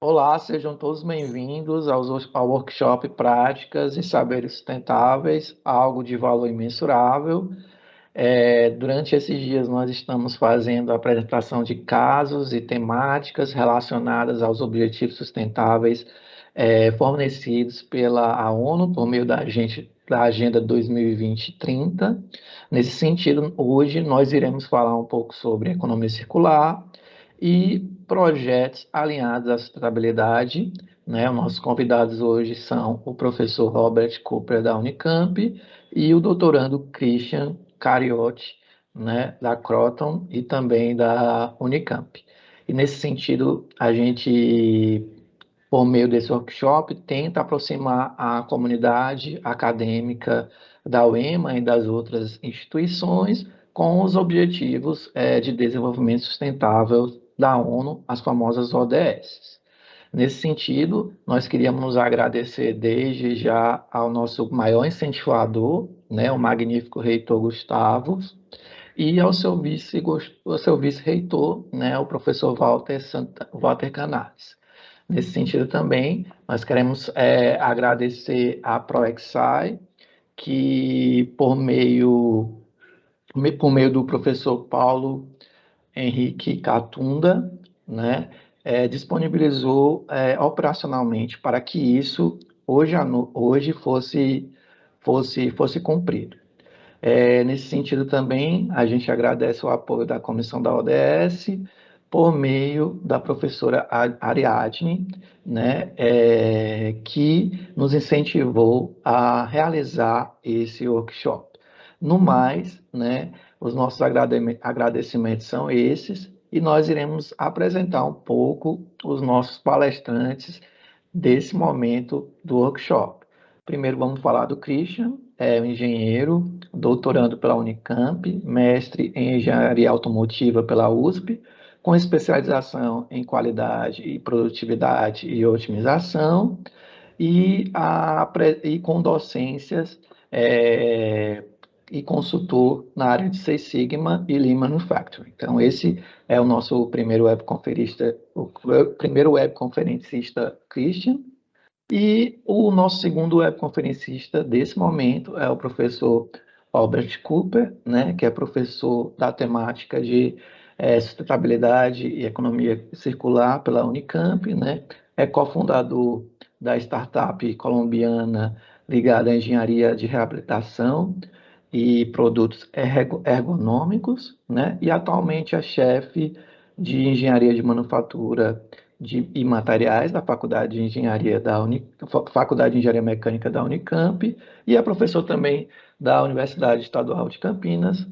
Olá, sejam todos bem-vindos ao workshop Práticas em Saberes Sustentáveis, algo de valor imensurável. Durante esses dias, nós estamos fazendo a apresentação de casos e temáticas relacionadas aos objetivos sustentáveis fornecidos pela a ONU por meio da Agenda 2020-30. Nesse sentido, hoje nós iremos falar um pouco sobre economia circular e projetos alinhados à sustentabilidade, né? Os nossos convidados hoje são o professor Robert Cooper, da Unicamp, e o doutorando Christian Cariotti, né, da Croton e também da Unicamp. E nesse sentido, a gente, por meio desse workshop, tenta aproximar a comunidade acadêmica da UEMA e das outras instituições com os objetivos de desenvolvimento sustentável da ONU, as famosas ODS. Nesse sentido, nós queríamos nos agradecer desde já ao nosso maior incentivador, né, o magnífico reitor Gustavo, e ao seu vice-reitor, né, o professor Walter Canales. Nesse sentido também, nós queremos agradecer à ProExai, que por meio do professor Paulo Henrique Catunda, né, disponibilizou operacionalmente para que isso hoje fosse cumprido. Nesse sentido também, a gente agradece o apoio da comissão da ODS por meio da professora Ariadne, né, que nos incentivou a realizar esse workshop. No mais, né, os nossos agradecimentos são esses, e nós iremos apresentar um pouco os nossos palestrantes desse momento do workshop. Primeiro vamos falar do Christian, um engenheiro, doutorando pela Unicamp, mestre em engenharia automotiva pela USP, com especialização em qualidade e produtividade e otimização, e com docências e consultor na área de Six Sigma e Lean Manufacturing. Então, esse é o nosso primeiro webconferencista Christian. E o nosso segundo webconferencista desse momento é o professor Albert Cooper, né, que é professor da temática de sustentabilidade e economia circular pela Unicamp, né, é cofundador da startup colombiana ligada à engenharia de reabilitação e produtos ergonômicos, né, e atualmente é chefe de engenharia de manufatura e materiais da Faculdade de Faculdade de Engenharia Mecânica da Unicamp, e é professor também da Universidade Estadual de Campinas,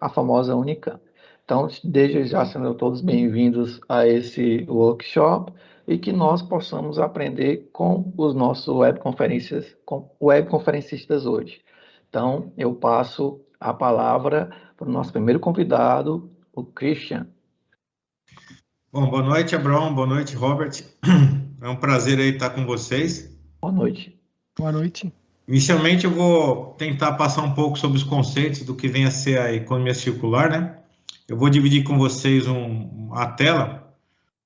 a famosa Unicamp. Então, desde já sendo todos bem-vindos a esse workshop e que nós possamos aprender com os nossos webconferencistas hoje. Então, eu passo a palavra para o nosso primeiro convidado, o Christian. Bom, boa noite, Abraão, boa noite, Robert. É um prazer aí estar com vocês. Boa noite. Boa noite. Inicialmente, eu vou tentar passar um pouco sobre os conceitos do que vem a ser a economia circular, né? Eu vou dividir com vocês a tela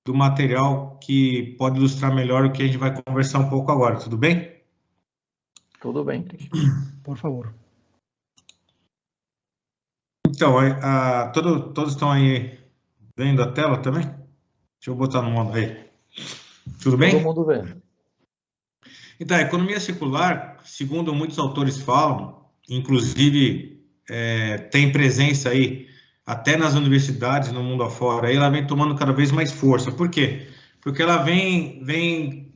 do material que pode ilustrar melhor o que a gente vai conversar um pouco agora, tudo bem? Tudo bem, Christian. Por favor. Então, todos estão aí vendo a tela também? Deixa eu botar no modo aí. Tudo bem? Todo mundo vendo. Então, a economia circular, segundo muitos autores falam, inclusive tem presença aí até nas universidades, no mundo afora, aí ela vem tomando cada vez mais força. Por quê? Porque ela vem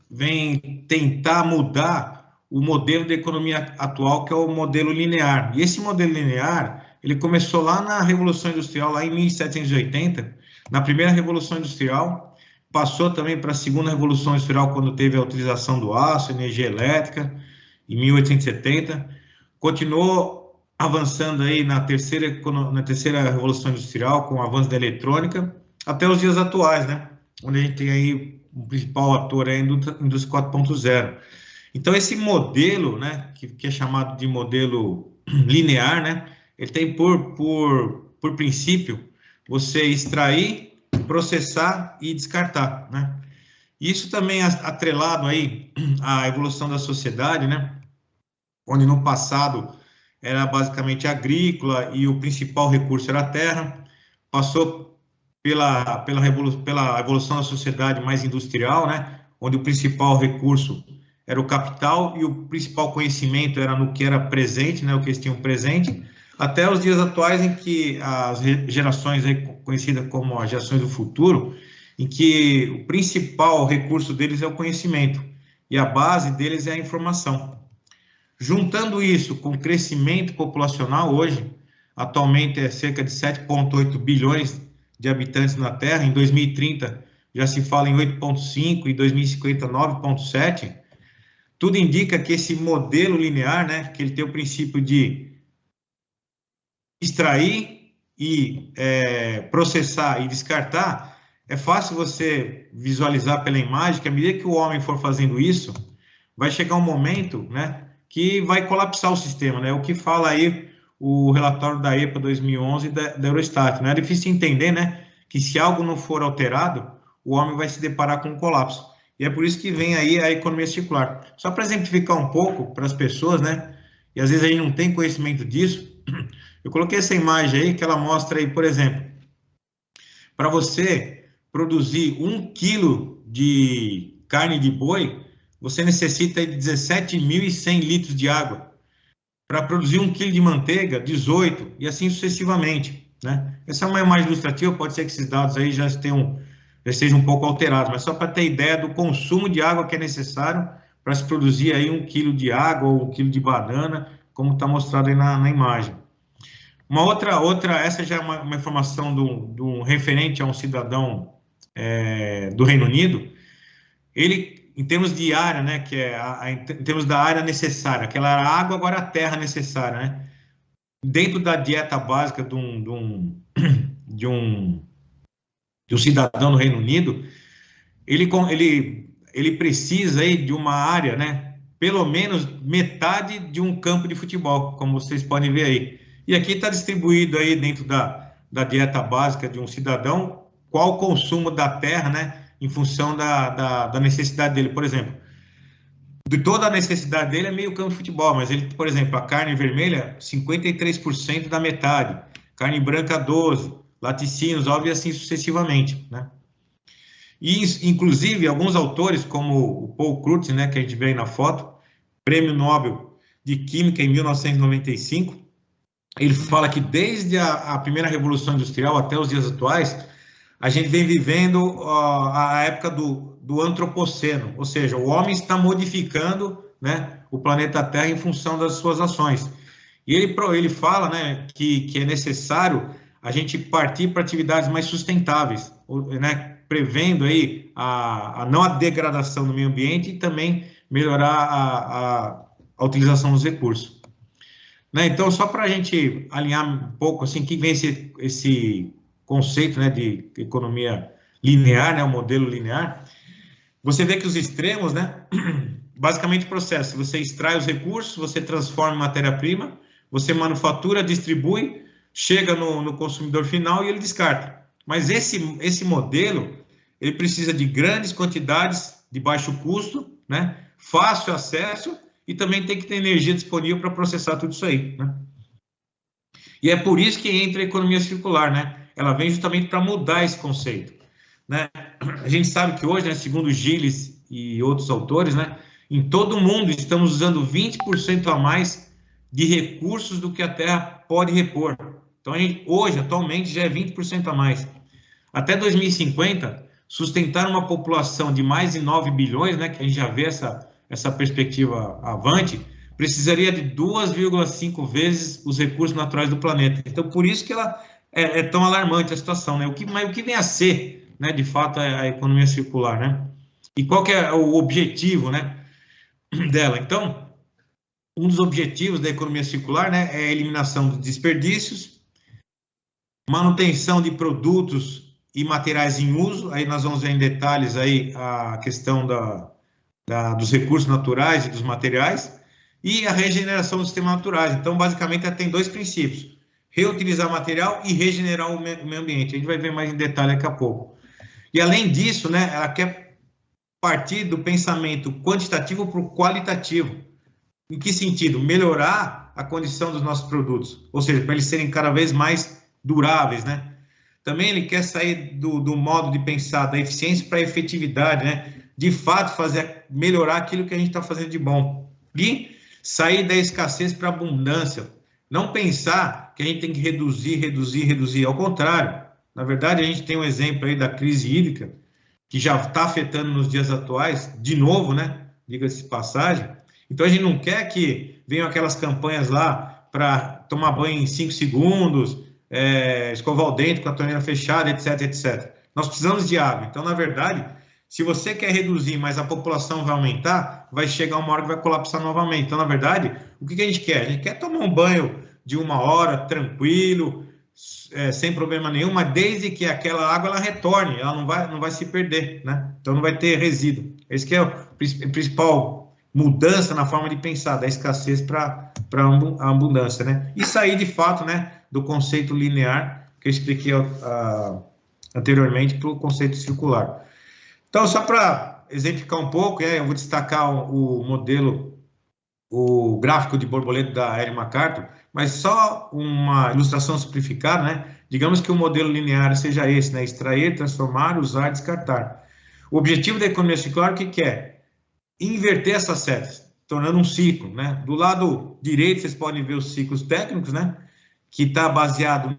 tentar mudar o modelo de economia atual, que é o modelo linear. E esse modelo linear, ele começou lá na Revolução Industrial, lá em 1780, na primeira Revolução Industrial, passou também para a segunda Revolução Industrial, quando teve a utilização do aço, energia elétrica, em 1870. Continuou avançando aí na terceira Revolução Industrial, com o avanço da eletrônica, até os dias atuais, né? Onde a gente tem aí o principal ator é a indústria 4.0. Então, esse modelo, né, que é chamado de modelo linear, né, ele tem por princípio você extrair, processar e descartar, né? Isso também atrelado aí à evolução da sociedade, né? Onde no passado era basicamente agrícola e o principal recurso era a terra, passou pela evolução da sociedade mais industrial, né? Onde o principal recurso era o capital e o principal conhecimento era no que era presente, né? O que eles tinham presente, até os dias atuais em que as gerações aí, conhecidas como as gerações do futuro, em que o principal recurso deles é o conhecimento e a base deles é a informação. Juntando isso com o crescimento populacional hoje, atualmente é cerca de 7,8 bilhões de habitantes na Terra, em 2030 já se fala em 8,5, em 2050 9,7, tudo indica que esse modelo linear, né, que ele tem o princípio de extrair e processar e descartar, é fácil você visualizar pela imagem que à medida que o homem for fazendo isso, vai chegar um momento, né, que vai colapsar o sistema, né? O que fala aí o relatório da EPA 2011 da Eurostat, né? É difícil entender, né, que se algo não for alterado, o homem vai se deparar com um colapso. E é por isso que vem aí a economia circular. Só para exemplificar um pouco para as pessoas, né? E às vezes a gente não tem conhecimento disso. Eu coloquei essa imagem aí que ela mostra aí, por exemplo, para você produzir 1 quilo de carne de boi, você necessita de 17.100 litros de água. Para produzir 1 quilo de manteiga, 18, e assim sucessivamente, né? Essa é uma imagem ilustrativa, pode ser que esses dados aí já estejam um pouco alterados, mas só para ter ideia do consumo de água que é necessário para se produzir aí 1 quilo de água ou 1 quilo de banana, como está mostrado aí na imagem. Uma outra, essa já é uma informação do referente a um cidadão do Reino Unido. Ele, em termos de área, né, que é em termos da área necessária, aquela água, agora a terra necessária, né? Dentro da dieta básica de um cidadão no Reino Unido, ele precisa aí de uma área, né? Pelo menos metade de um campo de futebol, como vocês podem ver aí. E aqui está distribuído aí dentro da dieta básica de um cidadão qual o consumo da terra, né? Em função da necessidade dele. Por exemplo, de toda a necessidade dele é meio campo de futebol, mas ele, por exemplo, a carne vermelha, 53% da metade, carne branca 12%, laticínios, ovos e assim sucessivamente, né? E, inclusive, alguns autores, como o Paul Crutzen, né, que a gente vê aí na foto, Prêmio Nobel de Química em 1995, ele fala que desde a primeira Revolução Industrial até os dias atuais, a gente vem vivendo a época do antropoceno, ou seja, o homem está modificando, né, o planeta Terra em função das suas ações. E ele fala, né, que é necessário a gente partir para atividades mais sustentáveis, né, prevendo aí não a degradação do meio ambiente e também melhorar a utilização dos recursos. Né? Então, só para a gente alinhar um pouco, assim, que vem esse conceito, né, de economia linear, né, o modelo linear, você vê que os extremos, né, basicamente processo, você extrai os recursos, você transforma em matéria-prima, você manufatura, distribui, chega no consumidor final e ele descarta. Mas esse modelo, ele precisa de grandes quantidades de baixo custo, né, fácil acesso e também tem que ter energia disponível para processar tudo isso aí, né? E é por isso que entra a economia circular, né? Ela vem justamente para mudar esse conceito, né? A gente sabe que hoje, né, segundo Gilles e outros autores, né, em todo o mundo estamos usando 20% a mais de recursos do que a Terra pode repor. Então, hoje, atualmente, já é 20% a mais. Até 2050, sustentar uma população de mais de 9 bilhões, né, que a gente já vê essa perspectiva avante, precisaria de 2,5 vezes os recursos naturais do planeta. Então, por isso que ela é tão alarmante a situação, né? Mas o que vem a ser, né, de fato, a economia circular, né? E qual que é o objetivo, né, dela? Então, um dos objetivos da economia circular, né, é a eliminação de desperdícios, manutenção de produtos e materiais em uso. Aí nós vamos ver em detalhes aí a questão dos recursos naturais e dos materiais, e a regeneração dos sistemas naturais. Então, basicamente, ela tem dois princípios: reutilizar material e regenerar o meio ambiente. A gente vai ver mais em detalhe daqui a pouco. E, além disso, né, ela quer partir do pensamento quantitativo para o qualitativo. Em que sentido? Melhorar a condição dos nossos produtos, ou seja, para eles serem cada vez mais duráveis, né? Também ele quer sair do modo de pensar da eficiência para a efetividade, né? De fato, melhorar aquilo que a gente está fazendo de bom. E sair da escassez para a abundância. Não pensar que a gente tem que reduzir. Ao contrário, na verdade, a gente tem um exemplo aí da crise hídrica, que já está afetando nos dias atuais, de novo, né? Diga-se de passagem. Então, a gente não quer que venham aquelas campanhas lá para tomar banho em 5 segundos, escovar o dente com a torneira fechada, etc. Nós precisamos de água. Então, na verdade, se você quer reduzir, mas a população vai aumentar, vai chegar uma hora que vai colapsar novamente. Então, na verdade, o que a gente quer? A gente quer tomar um banho de 1 hora, tranquilo, sem problema nenhum, mas desde que aquela água ela retorne, ela não vai se perder, né? Então, não vai ter resíduo. Esse que é a principal mudança na forma de pensar, da escassez para a abundância, né? E sair, de fato, né, do conceito linear, que eu expliquei anteriormente, para o conceito circular. Então, só para exemplificar um pouco, eu vou destacar o modelo, o gráfico de borboleta da Ellen MacArthur, mas só uma ilustração simplificada, né? Digamos que o modelo linear seja esse, né? Extrair, transformar, usar, descartar. O objetivo da economia circular, o que é? Inverter essas setas, tornando um ciclo, né? Do lado direito, vocês podem ver os ciclos técnicos, né? Que está baseado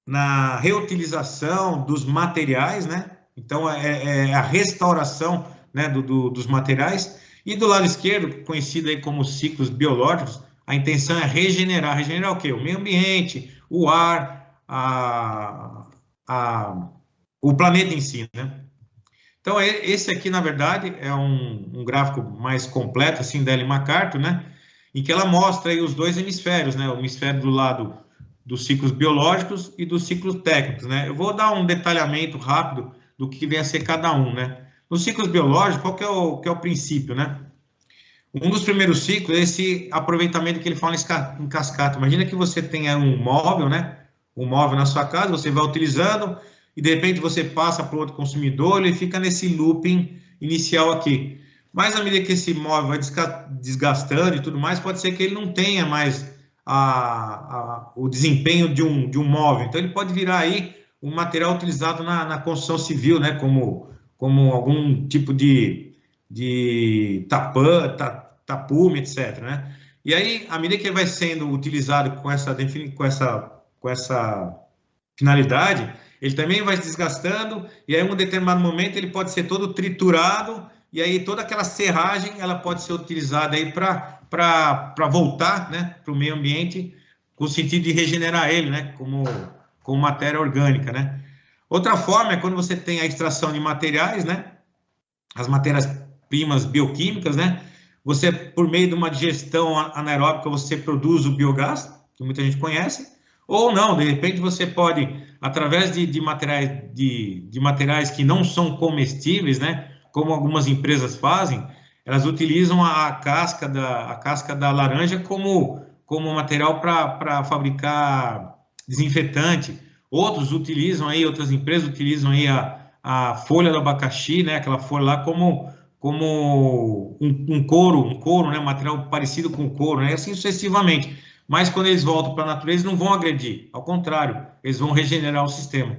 na reutilização dos materiais, né? Então, é a restauração, né, dos materiais. E do lado esquerdo, conhecido aí como ciclos biológicos, a intenção é regenerar. Regenerar o quê? O meio ambiente, o ar, o planeta em si, né? Então, esse aqui, na verdade, é um gráfico mais completo, assim, da Ellen MacArthur, né? Em que ela mostra aí os dois hemisférios, né? O hemisfério do lado dos ciclos biológicos e dos ciclos técnicos, né? Eu vou dar um detalhamento rápido do que vem a ser cada um, né? Nos ciclos biológicos, qual que é o princípio, né? Um dos primeiros ciclos é esse aproveitamento que ele fala em cascata. Imagina que você tenha um móvel, né? Um móvel na sua casa, você vai utilizando e de repente você passa para outro consumidor, ele fica nesse looping inicial aqui. Mas à medida que esse móvel vai desgastando e tudo mais, pode ser que ele não tenha mais o desempenho de um móvel. Então ele pode virar aí um material utilizado na construção civil, né? Como algum tipo de tapume, etc., né? E aí, à medida que ele vai sendo utilizado com essa finalidade, ele também vai se desgastando, e aí, em um determinado momento, ele pode ser todo triturado, e aí toda aquela serragem, ela pode ser utilizada aí para voltar, né, para o meio ambiente, com o sentido de regenerar ele, né, como matéria orgânica, né? Outra forma é quando você tem a extração de materiais, né, as matérias-primas bioquímicas, né, você, por meio de uma digestão anaeróbica, você produz o biogás, que muita gente conhece, ou não, de repente você pode, através de materiais que não são comestíveis, né, como algumas empresas fazem, elas utilizam a casca da laranja como material para fabricar desinfetante. Outras empresas utilizam aí a folha do abacaxi, né, aquela folha lá como um couro, né, um material parecido com couro, né, e assim sucessivamente. Mas quando eles voltam para a natureza, não vão agredir, ao contrário, eles vão regenerar o sistema.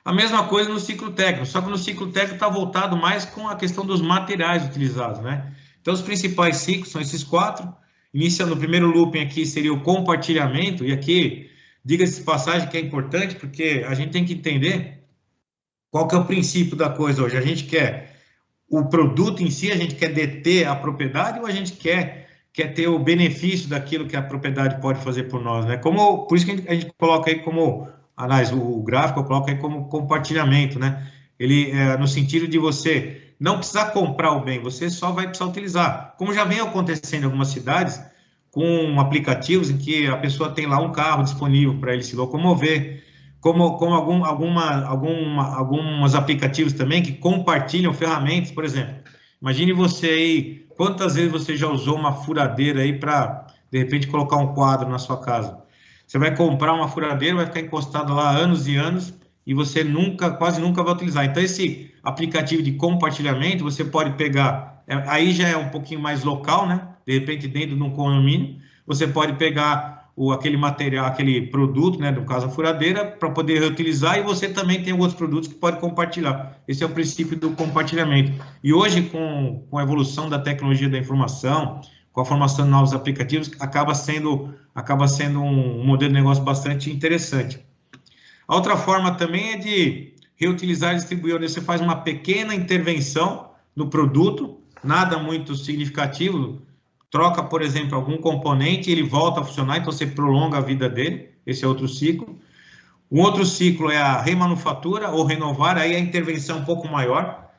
A mesma coisa no ciclo técnico, só que no ciclo técnico está voltado mais com a questão dos materiais utilizados, né? Então, os principais ciclos são esses 4. Iniciando no primeiro looping aqui seria o compartilhamento, e aqui, diga-se de passagem que é importante, porque a gente tem que entender qual que é o princípio da coisa hoje. A gente quer o produto em si, a gente quer deter a propriedade, ou a gente quer ter o benefício daquilo que a propriedade pode fazer por nós, né? Por isso que a gente coloca aí como... Aliás, o gráfico eu coloco aí como compartilhamento, né? Ele é no sentido de você não precisar comprar o bem, você só vai precisar utilizar. Como já vem acontecendo em algumas cidades, com aplicativos em que a pessoa tem lá um carro disponível para ele se locomover, como alguns aplicativos também que compartilham ferramentas, por exemplo. Imagine você aí, quantas vezes você já usou uma furadeira aí para, de repente, colocar um quadro na sua casa? Você vai comprar uma furadeira, vai ficar encostada lá anos e anos, e você quase nunca vai utilizar. Então, esse aplicativo de compartilhamento, você pode pegar, aí já é um pouquinho mais local, né? De repente, dentro de um condomínio, você pode pegar aquele material, aquele produto, né? No caso, a furadeira, para poder reutilizar, e você também tem outros produtos que pode compartilhar. Esse é o princípio do compartilhamento. E hoje, com a evolução da tecnologia da informação, com a formação de novos aplicativos, acaba sendo um modelo de negócio bastante interessante. A outra forma também é de reutilizar e distribuir, onde você faz uma pequena intervenção no produto, nada muito significativo, troca, por exemplo, algum componente e ele volta a funcionar, então você prolonga a vida dele, esse é outro ciclo. Um outro ciclo é a remanufatura ou renovar, aí a intervenção é um pouco maior.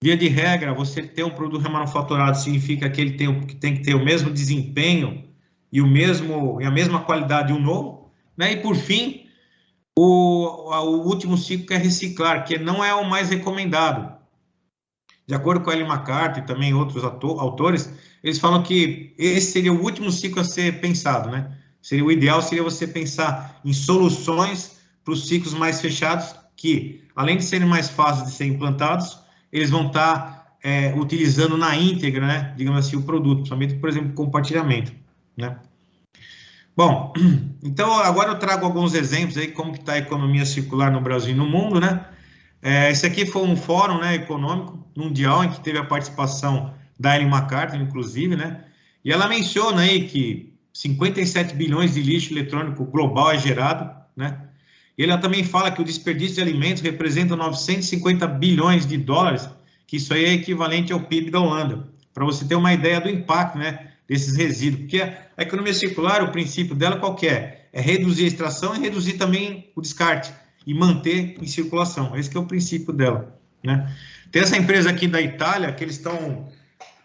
Via de regra, você ter um produto remanufaturado significa que ele tem que ter o mesmo desempenho e a mesma qualidade de um novo, né? E por fim, o último ciclo que é reciclar, que não é o mais recomendado. De acordo com Ellen MacArthur e também outros autores, eles falam que esse seria o último ciclo a ser pensado, né? O ideal seria você pensar em soluções para os ciclos mais fechados, que, além de serem mais fáceis de serem implantados, eles vão estar utilizando na íntegra, né? Digamos assim, o produto, principalmente, por exemplo, compartilhamento, né? Bom, então agora eu trago alguns exemplos aí como que está a economia circular no Brasil e no mundo, né? Esse aqui foi um fórum, né, econômico mundial em que teve a participação da Ellen MacArthur, inclusive, né? E ela menciona aí que 57 bilhões de lixo eletrônico global é gerado, né? E ela também fala que o desperdício de alimentos representa 950 bilhões de dólares, que isso aí é equivalente ao PIB da Holanda, para você ter uma ideia do impacto, né, desses resíduos. Porque a economia circular, o princípio dela qual que é? É reduzir a extração e reduzir também o descarte e manter em circulação. Esse que é o princípio dela, né? Tem essa empresa aqui da Itália que eles estão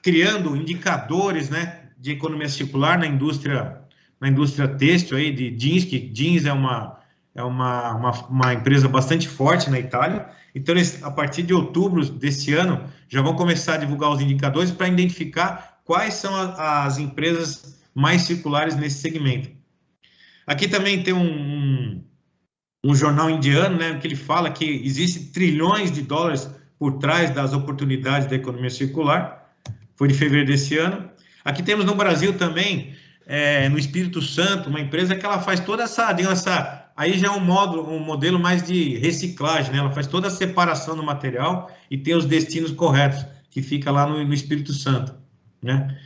criando indicadores, né, de economia circular na indústria têxtil aí de jeans, que jeans é uma empresa bastante forte na Itália. Então, eles, a partir de outubro desse ano, já vão começar a divulgar os indicadores para identificar quais são as empresas mais circulares nesse segmento. Aqui também tem um jornal indiano, né, que ele fala que existe trilhões de dólares por trás das oportunidades da economia circular. Foi de fevereiro desse ano. Aqui temos no Brasil também, no Espírito Santo, uma empresa que ela faz toda aí já é um modelo mais de reciclagem, né? Ela faz toda a separação do material e tem os destinos corretos, que fica lá no Espírito Santo, né?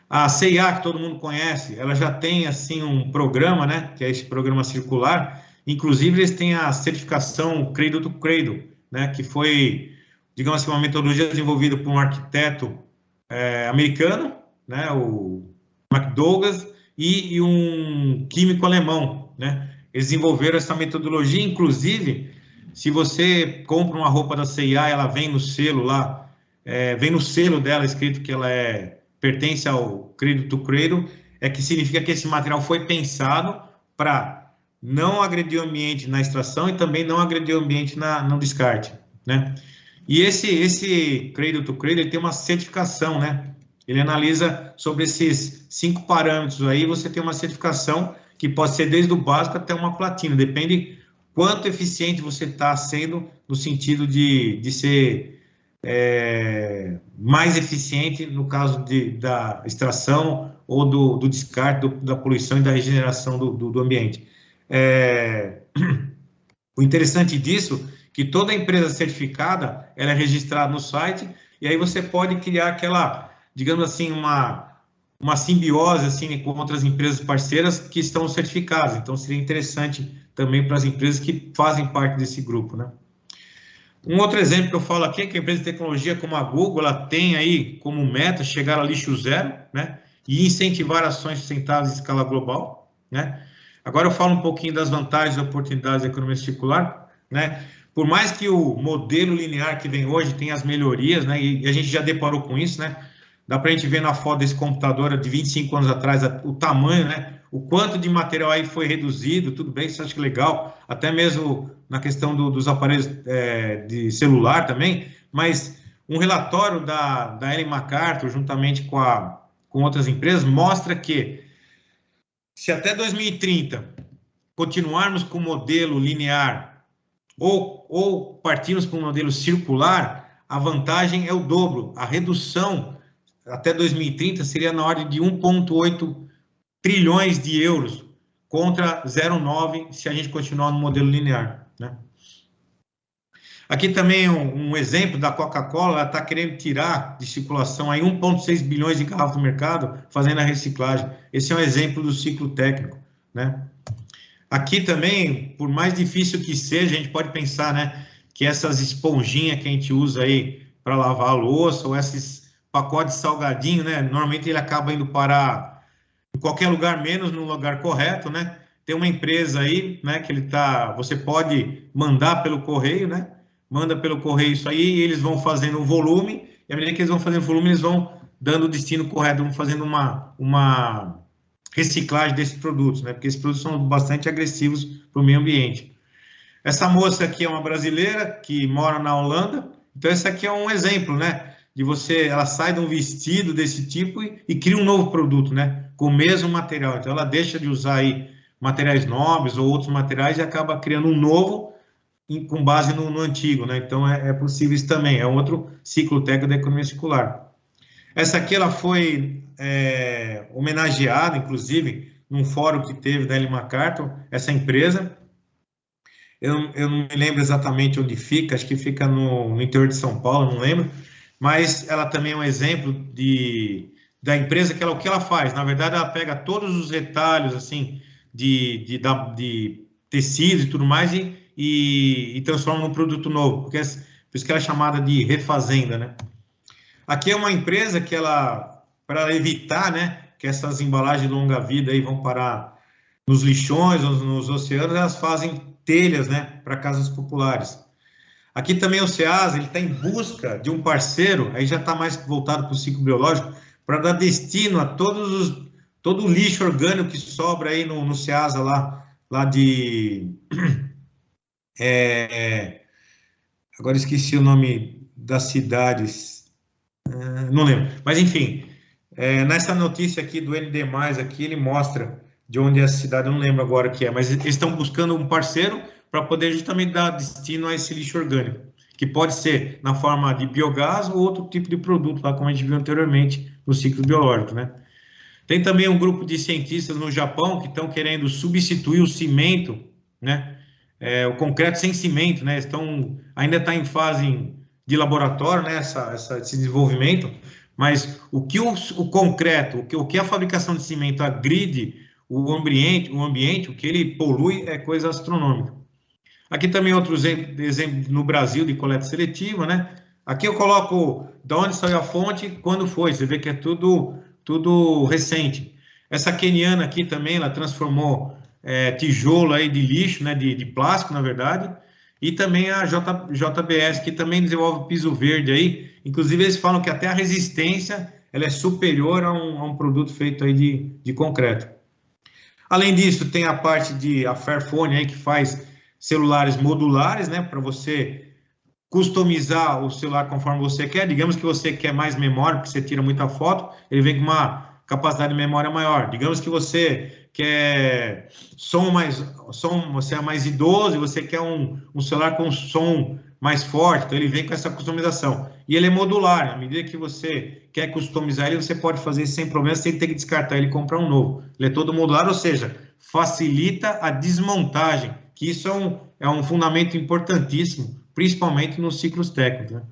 A C&A, que todo mundo conhece, ela já tem, assim, um programa, né? Que é esse programa circular. Inclusive, eles têm a certificação Cradle to Cradle, né? Que foi, digamos assim, uma metodologia desenvolvida por um arquiteto americano, né? O McDouglas, e um químico alemão, né? Eles desenvolveram essa metodologia, inclusive, se você compra uma roupa da C&A, ela vem no selo lá, vem no selo dela escrito que ela pertence ao Cradle to Cradle, que significa que esse material foi pensado para não agredir o ambiente na extração e também não agredir o ambiente no descarte, né? E esse Cradle to Cradle ele tem uma certificação, né? Ele analisa sobre esses 5 parâmetros aí, você tem uma certificação que pode ser desde o básico até uma platina, depende quanto eficiente você está sendo no sentido de ser mais eficiente no caso da extração ou do descarte, da poluição e da regeneração do ambiente. O interessante disso é que toda empresa certificada, ela é registrada no site, e aí você pode criar aquela, digamos assim, uma simbiose assim, com outras empresas parceiras que estão certificadas. Então, seria interessante também para as empresas que fazem parte desse grupo, né? Um outro exemplo que eu falo aqui é que a empresa de tecnologia como a Google, ela tem aí como meta chegar a lixo zero, né? E incentivar ações sustentáveis em escala global, né? Agora eu falo um pouquinho das vantagens e oportunidades da economia circular, né? Por mais que o modelo linear que vem hoje tenha as melhorias, né? E a gente já deparou com isso, né? Dá para a gente ver na foto desse computador de 25 anos atrás o tamanho, né? O quanto de material aí foi reduzido, tudo bem, isso acho que é legal, até mesmo na questão dos aparelhos de celular também, mas um relatório da Ellen MacArthur, juntamente com outras empresas, mostra que se até 2030 continuarmos com o modelo linear ou partirmos para um modelo circular, a vantagem é o dobro. A redução até 2030 seria na ordem de 1,8 trilhões de euros contra 0,9 se a gente continuar no modelo linear, né? Aqui também um exemplo da Coca-Cola, ela está querendo tirar de circulação aí 1,6 bilhões de garrafas do mercado, fazendo a reciclagem. Esse é um exemplo do ciclo técnico, né? Aqui também, por mais difícil que seja, a gente pode pensar, né, que essas esponjinhas que a gente usa aí para lavar a louça, ou esses pacotes salgadinho, né, normalmente ele acaba indo parar em qualquer lugar, menos no lugar correto, né? Tem uma empresa aí, né, que você pode mandar pelo correio, né? Manda pelo correio isso aí, e eles vão fazendo o volume, e à medida que eles vão fazendo o volume, eles vão dando o destino correto, vão fazendo uma reciclagem desses produtos, né? Porque esses produtos são bastante agressivos para o meio ambiente. Essa moça aqui é uma brasileira que mora na Holanda, então esse aqui é um exemplo, né? Ela sai de um vestido desse tipo e cria um novo produto, né? Com o mesmo material. Então ela deixa de usar aí materiais nobres ou outros materiais e acaba criando um novo com base no antigo, né? Então é possível isso também, é um outro ciclo técnico da economia circular. Essa aqui ela foi homenageada, inclusive, num fórum que teve da Ellen MacArthur, essa empresa. Eu não me lembro exatamente onde fica, acho que fica no interior de São Paulo, não lembro, mas ela também é um exemplo da empresa o que ela faz. Na verdade, ela pega todos os retalhos assim de tecidos e tudo mais e transforma num produto novo, por isso que ela é chamada de refazenda, né? Aqui é uma empresa que para evitar, né, que essas embalagens de longa vida aí vão parar nos lixões, nos oceanos, elas fazem telhas, né, para casas populares. Aqui também o SEASA, ele está em busca de um parceiro, aí já está mais voltado para o ciclo biológico, para dar destino a todo o lixo orgânico que sobra aí no SEASA lá de... agora esqueci o nome das cidades, não lembro, mas enfim, nessa notícia aqui do ND+, aqui ele mostra de onde é essa cidade, eu não lembro agora o que é, mas eles estão buscando um parceiro para poder justamente dar destino a esse lixo orgânico, que pode ser na forma de biogás ou outro tipo de produto, lá como a gente viu anteriormente no ciclo biológico, né? Tem também um grupo de cientistas no Japão que estão querendo substituir o cimento, né? O concreto sem cimento, né? Ainda está em fase de laboratório, né? Esse desenvolvimento, mas o que o concreto, o que a fabricação de cimento agride o ambiente, o que ele polui é coisa astronômica. Aqui também outros exemplos no Brasil de coleta seletiva, né? Aqui eu coloco de onde saiu a fonte, quando foi, você vê que é tudo recente. Essa queniana aqui também, ela transformou tijolo aí de lixo, né? De plástico, na verdade, e também a JBS, que também desenvolve piso verde aí, inclusive eles falam que até a resistência ela é superior a um produto feito aí de concreto. Além disso, tem a parte a Fairphone aí que faz celulares modulares, né, para você customizar o celular conforme você quer. Digamos que você quer mais memória, porque você tira muita foto, ele vem com uma capacidade de memória maior. Digamos que você quer você é mais idoso e você quer um celular com som mais forte, então ele vem com essa customização. E ele é modular, à medida que você quer customizar ele, você pode fazer isso sem problema, sem ter que descartar ele e comprar um novo. Ele é todo modular, ou seja, facilita a desmontagem, que isso é um fundamento importantíssimo, principalmente nos ciclos técnicos, né?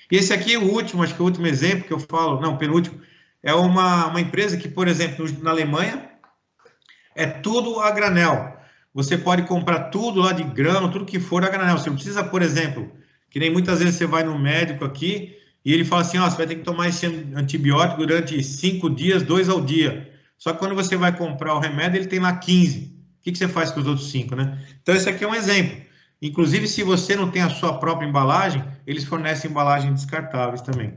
E esse aqui é o último, acho que é o último exemplo que eu falo, não, penúltimo, é uma empresa que, por exemplo, na Alemanha, é tudo a granel. Você pode comprar tudo lá de grão, tudo que for a granel. Você não precisa, por exemplo, que nem muitas vezes você vai no médico aqui e ele fala assim, você vai ter que tomar esse antibiótico durante 5 dias, 2 ao dia. Só que quando você vai comprar o remédio, ele tem lá 15. O que você faz com os outros 5, né? Então, esse aqui é um exemplo. Inclusive, se você não tem a sua própria embalagem, eles fornecem embalagens descartáveis também.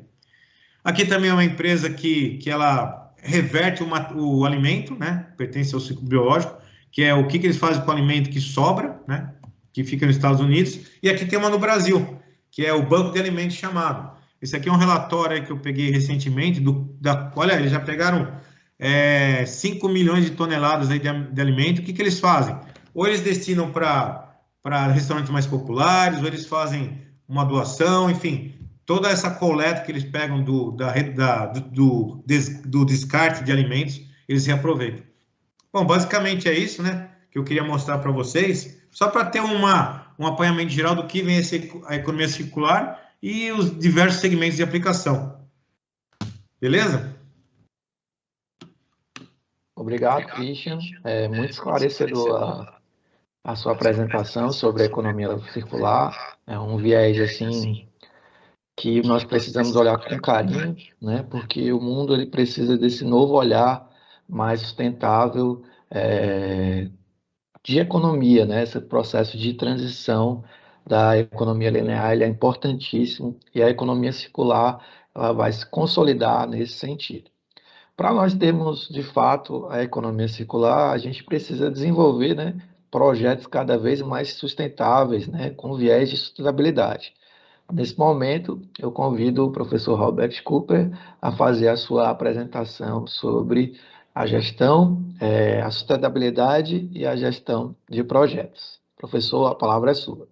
Aqui também é uma empresa que ela reverte o alimento, né? Pertence ao ciclo biológico, que é o que eles fazem com o alimento que sobra, né? Que fica nos Estados Unidos. E aqui tem uma no Brasil, que é o Banco de Alimentos chamado. Esse aqui é um relatório aí que eu peguei recentemente, olha, eles já pegaram 5 milhões de toneladas aí de alimento. O que eles fazem? Ou eles destinam para para restaurantes mais populares, ou eles fazem uma doação, enfim, toda essa coleta que eles pegam do descarte de alimentos, eles reaproveitam. Bom, basicamente é isso, né, que eu queria mostrar para vocês, só para ter um apanhamento geral do que vem a economia circular e os diversos segmentos de aplicação. Beleza? Obrigado, Christian. É muito esclarecedor a sua apresentação sobre a economia circular. É um viés assim que nós precisamos olhar com carinho, né? Porque o mundo ele precisa desse novo olhar mais sustentável de economia, né? Esse processo de transição da economia linear ele é importantíssimo e a economia circular ela vai se consolidar nesse sentido. Para nós termos, de fato, a economia circular, a gente precisa desenvolver, né, projetos cada vez mais sustentáveis, né, com viés de sustentabilidade. Nesse momento, eu convido o professor Robert Cooper a fazer a sua apresentação sobre a gestão, a sustentabilidade e a gestão de projetos. Professor, a palavra é sua.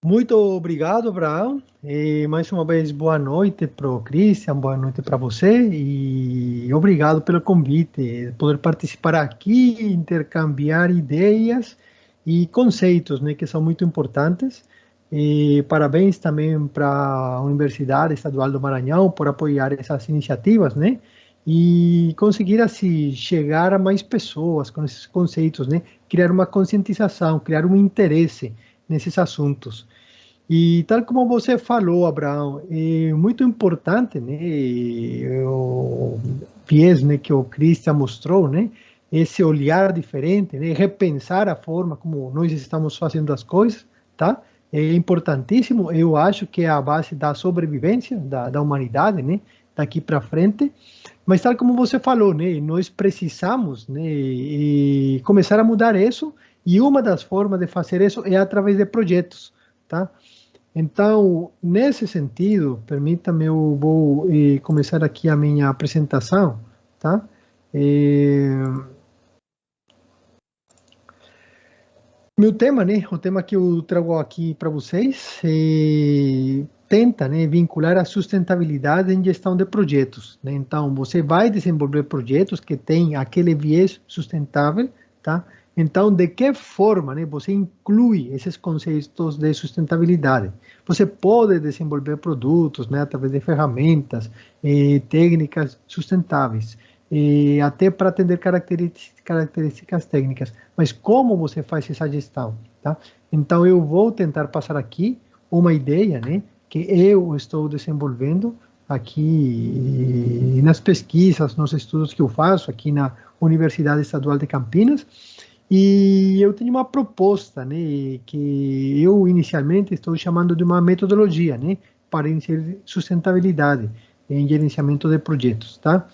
Muito obrigado, Abraão. E mais uma vez, boa noite para o Christian, boa noite para você e obrigado pelo convite, poder participar aqui, intercambiar ideias e conceitos, né, que são muito importantes. E parabéns também para a Universidade Estadual do Maranhão por apoiar essas iniciativas, né? E conseguir assim chegar a mais pessoas com esses conceitos, né? Criar uma conscientização, criar um interesse nesses assuntos. E tal como você falou, Abraão, é muito importante, né, o viés, né, que o Christian mostrou, né, esse olhar diferente, né, repensar a forma como nós estamos fazendo as coisas, tá? É importantíssimo, eu acho que é a base da sobrevivência da humanidade, né, daqui para frente. Mas tal como você falou, né, nós precisamos, né, começar a mudar isso, e uma das formas de fazer isso é através de projetos, tá? Então, nesse sentido, permita-me, eu vou começar aqui a minha apresentação, tá? Meu tema, né, o tema que eu trago aqui para vocês, tenta, né, vincular a sustentabilidade em gestão de projetos, né? Então, você vai desenvolver projetos que têm aquele viés sustentável, tá? Então, de que forma, né, você inclui esses conceitos de sustentabilidade? Você pode desenvolver produtos, né, através de ferramentas, técnicas sustentáveis, até para atender características técnicas. Mas como você faz essa gestão? Tá? Então, eu vou tentar passar aqui uma ideia, né, que eu estou desenvolvendo aqui nas pesquisas, nos estudos que eu faço aqui na Universidade Estadual de Campinas. E eu tenho uma proposta, né, que eu inicialmente estou chamando de uma metodologia, né, para inserir sustentabilidade em gerenciamento de projetos, tá?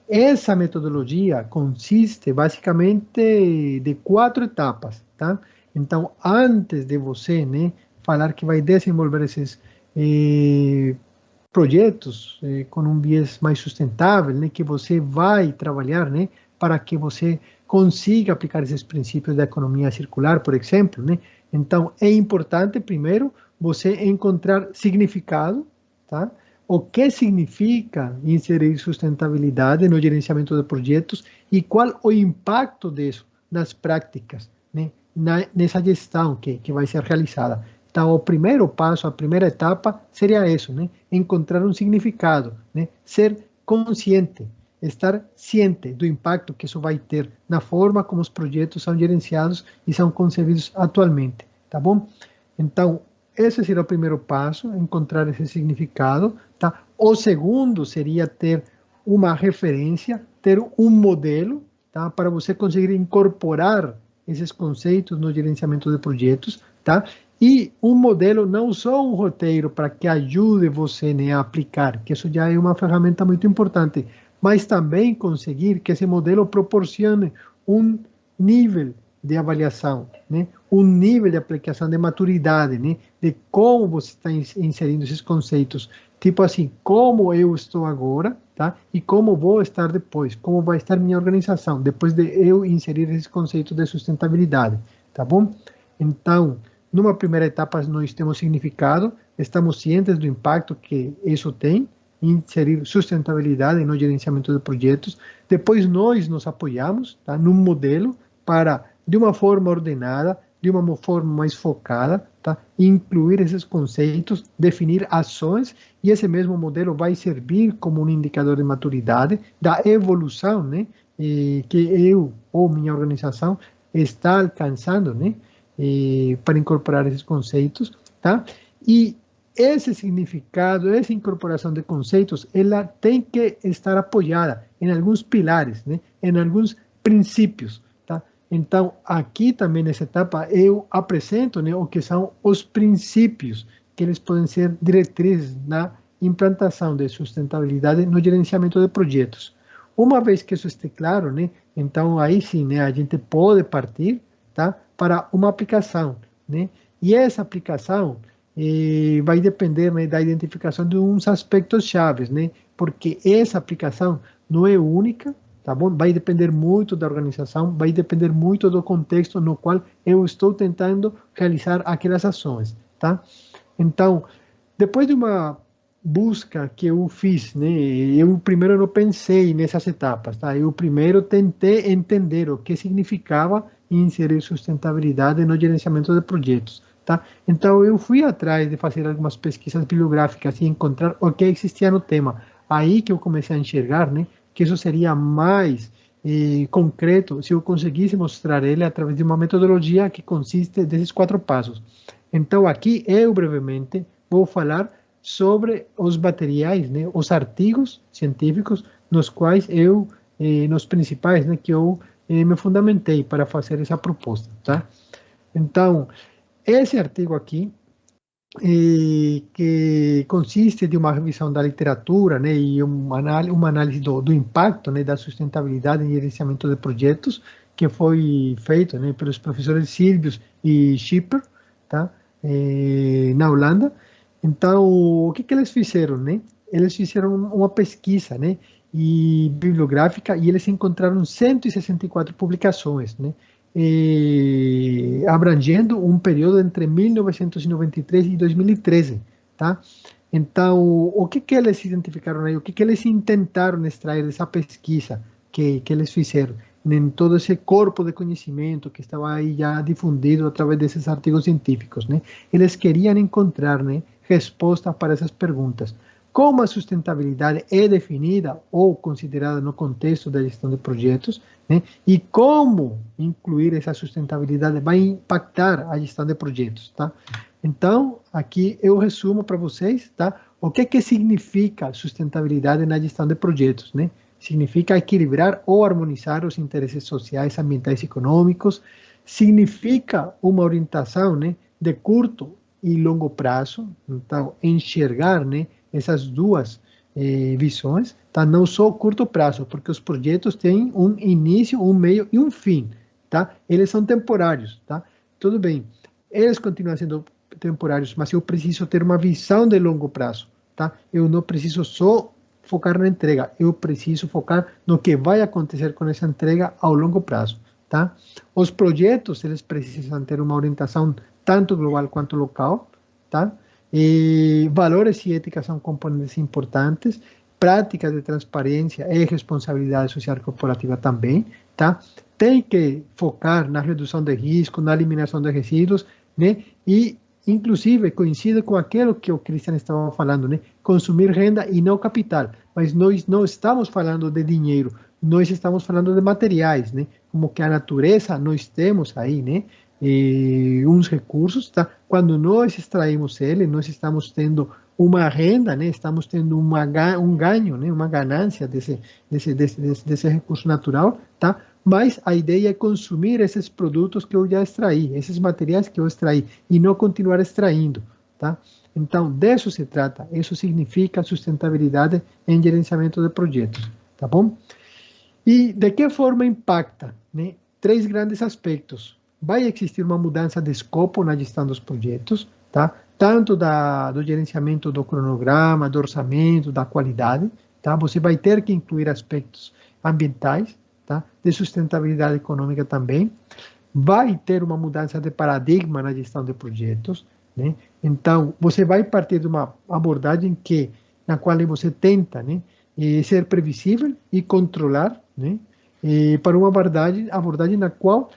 Essa metodologia consiste basicamente de 4 etapas, tá? Então, antes de você, né, falar que vai desenvolver esses projetos com um viés mais sustentável, né, que você vai trabalhar, né, para que você consiga aplicar esses princípios da economia circular, por exemplo, né? Então, é importante, primeiro, você encontrar significado, tá? O que significa inserir sustentabilidade no gerenciamento de projetos e qual o impacto disso nas práticas, né? Nessa gestão que vai ser realizada. Então, o primeiro passo, a primeira etapa seria isso, né? Encontrar um significado, né? Ser consciente, estar ciente do impacto que isso vai ter na forma como os projetos são gerenciados e são concebidos atualmente, tá bom? Então, esse seria o primeiro passo, encontrar esse significado, tá? O segundo seria ter uma referência, ter um modelo, tá? Para você conseguir incorporar esses conceitos no gerenciamento de projetos, tá? E um modelo, não só um roteiro para que ajude você, né, a aplicar, que isso já é uma ferramenta muito importante, mas também conseguir que esse modelo proporcione um nível de avaliação, né? Um nível de aplicação de maturidade, né? De como você está inserindo esses conceitos. Tipo assim, como eu estou agora, tá? E como vou estar depois, como vai estar minha organização, depois de eu inserir esses conceitos de sustentabilidade, tá bom? Então, numa primeira etapa, nós temos significado, estamos cientes do impacto que isso tem, inserir sustentabilidade no gerenciamento de projetos. Depois, nós nos apoiamos, tá, num modelo para, de uma forma ordenada, de uma forma mais focada, tá, incluir esses conceitos, definir ações, e esse mesmo modelo vai servir como um indicador de maturidade da evolução, né, que eu ou minha organização está alcançando, né, para incorporar esses conceitos, tá? E esse significado, essa incorporação de conceitos, ela tem que estar apoiada em alguns pilares, né? Em alguns princípios, tá? Então, aqui também nessa etapa, eu apresento, né, o que são os princípios, que eles podem ser diretrizes na implantação de sustentabilidade no gerenciamento de projetos. Uma vez que isso esteja claro, né, então aí sim, né, a gente pode partir, tá, para uma aplicação, né? E essa aplicação vai depender, né, da identificação de uns aspectos chaves, né? Porque essa aplicação não é única, tá bom? Vai depender muito da organização, vai depender muito do contexto no qual eu estou tentando realizar aquelas ações, tá? Então, depois de uma busca que eu fiz, né? Eu primeiro não pensei nessas etapas, tá? Eu primeiro tentei entender o que significava inserir sustentabilidade no gerenciamento de projetos, tá? Então eu fui atrás de fazer algumas pesquisas bibliográficas e encontrar o que existia no tema. Aí que eu comecei a enxergar, né, que isso seria mais concreto se eu conseguisse mostrar ele através de uma metodologia que consiste desses 4 passos. Então aqui eu brevemente vou falar sobre os materiais, né, os artigos científicos nos quais eu, nos principais, né, que eu me fundamentei para fazer essa proposta, tá? Então, esse artigo aqui, que consiste de uma revisão da literatura, né, e uma análise do impacto, né, da sustentabilidade em gerenciamento de projetos, que foi feito, né, pelos professores Silvius e Schipper, tá, na Holanda. Então, o que eles fizeram, né? Eles fizeram uma pesquisa, né, e bibliográfica, e eles encontraram 164 publicações, né, abrangendo um período entre 1993 e 2013, tá? Então, o que eles identificaram aí, o que eles tentaram extrair dessa pesquisa que eles fizeram, em todo esse corpo de conhecimento que estava aí já difundido através desses artigos científicos, né? Eles queriam encontrar, né, respostas para essas perguntas. Como a sustentabilidade é definida ou considerada no contexto da gestão de projetos, né? E como incluir essa sustentabilidade vai impactar a gestão de projetos, tá? Então, aqui eu resumo para vocês, tá? O que significa sustentabilidade na gestão de projetos, né? Significa equilibrar ou harmonizar os interesses sociais, ambientais e econômicos. Significa uma orientação, né, de curto e longo prazo. Então, enxergar, né, essas duas visões, tá? Não só curto prazo, porque os projetos têm um início, um meio e um fim, tá? Eles são temporários, tá? Tudo bem, eles continuam sendo temporários, mas eu preciso ter uma visão de longo prazo, tá? Eu não preciso só focar na entrega, eu preciso focar no que vai acontecer com essa entrega ao longo prazo, tá? Os projetos, eles precisam ter uma orientação tanto global quanto local, tá? Valores e ética são componentes importantes, práticas de transparência e responsabilidade social corporativa também, tá? Tem que focar na redução de risco, na eliminação de resíduos, né? E, inclusive, coincide com aquilo que o Cristian estava falando, né? Consumir renda e não capital. Mas nós não estamos falando de dinheiro, nós estamos falando de materiais, né? Como que a natureza, nós temos aí, né, uns recursos, tá? Quando nós extraímos ele, nós estamos tendo uma renda, né? Estamos tendo um ganho, né? Uma ganância desse recurso natural, tá? Mas a ideia é consumir esses produtos que eu já extraí, esses materiais que eu extraí, e não continuar extraindo, tá? Então, disso se trata. Isso significa sustentabilidade em gerenciamento de projetos, tá bom? E de que forma impacta, né? 3 grandes aspectos. Vai existir uma mudança de escopo na gestão dos projetos, tá? Tanto do gerenciamento do cronograma, do orçamento, da qualidade, tá? Você vai ter que incluir aspectos ambientais, tá? De sustentabilidade econômica também. vai ter uma mudança de paradigma na gestão de projetos, né? Então, você vai partir de uma abordagem na qual você tenta, né, ser previsível e controlar, né, para uma abordagem na qual,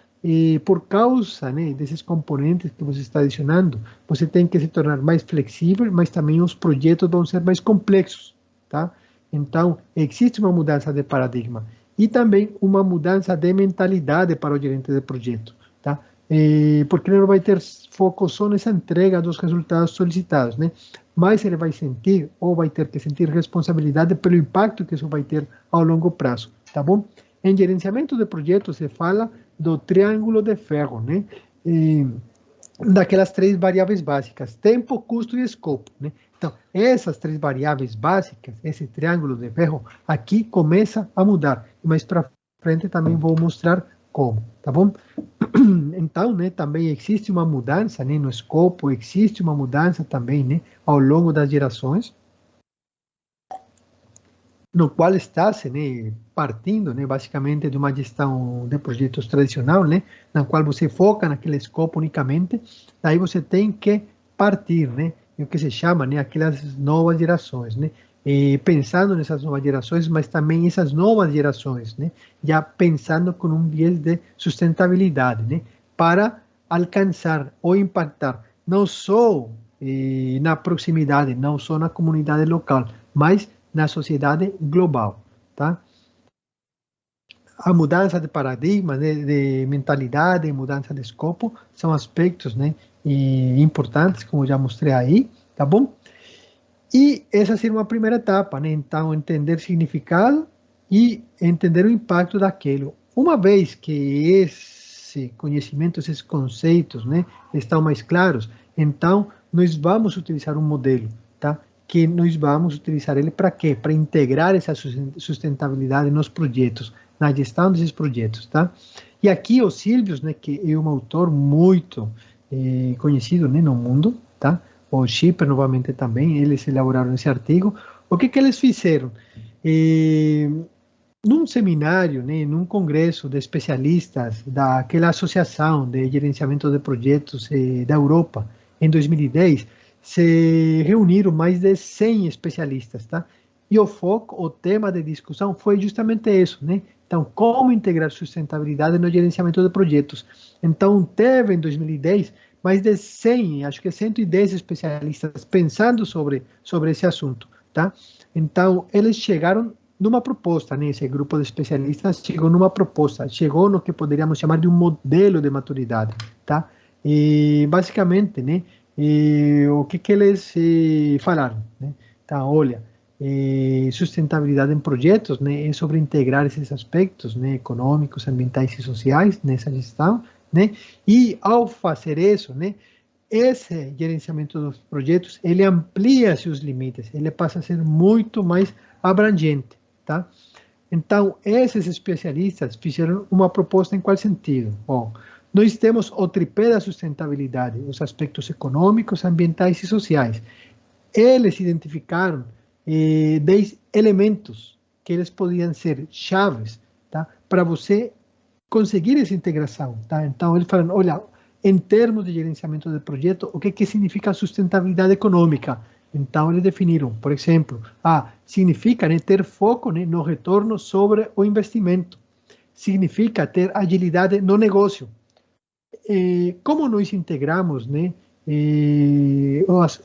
por causa, né, desses componentes que você está adicionando, você tem que se tornar mais flexível, mas também os projetos vão ser mais complexos, tá? Então, existe uma mudança de paradigma e também uma mudança de mentalidade para o gerente de projeto, tá? Porque ele não vai ter foco só nessa entrega dos resultados solicitados, né? Mas ele vai sentir, ou vai ter que sentir responsabilidade pelo impacto que isso vai ter ao longo prazo, tá bom? Em gerenciamento de projetos se fala do triângulo de ferro, né? Daquelas 3 variáveis básicas, tempo, custo e escopo, né? Então, essas 3 variáveis básicas, esse triângulo de ferro, aqui começa a mudar. Mais para frente também vou mostrar como, tá bom? Então, né, também existe uma mudança, né, no escopo, existe uma mudança também, né, ao longo das gerações, no qual está-se, né, partindo, né, basicamente de uma gestão de projetos tradicional, né, na qual você foca naquele escopo unicamente, daí você tem que partir, né, o que se chama, né, aquelas novas gerações, né, e pensando nessas novas gerações, mas também essas novas gerações, né, já pensando com um viés de sustentabilidade, né, para alcançar ou impactar não só na proximidade, não só na comunidade local, mas na sociedade global, tá? A mudança de paradigma, de mentalidade, mudança de escopo, são aspectos, né, importantes, como já mostrei aí, tá bom? E essa seria uma primeira etapa, né? Então, entender o significado e entender o impacto daquilo. Uma vez que esse conhecimento, esses conceitos, né, estão mais claros, então nós vamos utilizar um modelo, tá? Que nós vamos utilizar ele para quê? Para integrar essa sustentabilidade nos projetos, na gestão desses projetos, tá? E aqui o Silvius, né, que é um autor muito conhecido, né, no mundo, tá? O Schipper, novamente, também, eles elaboraram esse artigo. O que eles fizeram? Num seminário, né, num congresso de especialistas daquela associação de gerenciamento de projetos da Europa, em 2010, se reuniram mais de 100 especialistas, tá? E o foco, o tema de discussão foi justamente isso, né? Então, como integrar sustentabilidade no gerenciamento de projetos. Então, teve em 2010 mais de 100, acho que 110 especialistas pensando sobre esse assunto, tá? Então, eles chegaram numa proposta, né? Esse grupo de especialistas chegou numa proposta, chegou no que poderíamos chamar de um modelo de maturidade, tá? E, basicamente, né? O que eles falaram, né? Então, olha, sustentabilidade em projetos, né? É sobre integrar esses aspectos, né? Econômicos, ambientais e sociais nessa gestão, né? E ao fazer isso, né, esse gerenciamento dos projetos, ele amplia seus limites, ele passa a ser muito mais abrangente, tá? Então, esses especialistas fizeram uma proposta em qual sentido? Bom, nós temos o tripé da sustentabilidade, os aspectos econômicos, ambientais e sociais. Eles identificaram 10 elementos que eles podiam ser chaves, tá, para você conseguir essa integração, tá? Então, eles falam, olha, em termos de gerenciamento de projeto, o que significa sustentabilidade econômica? Então, eles definiram, por exemplo, significa, né, ter foco, né, no retorno sobre o investimento. Significa ter agilidade no negócio. Como nós integramos, né,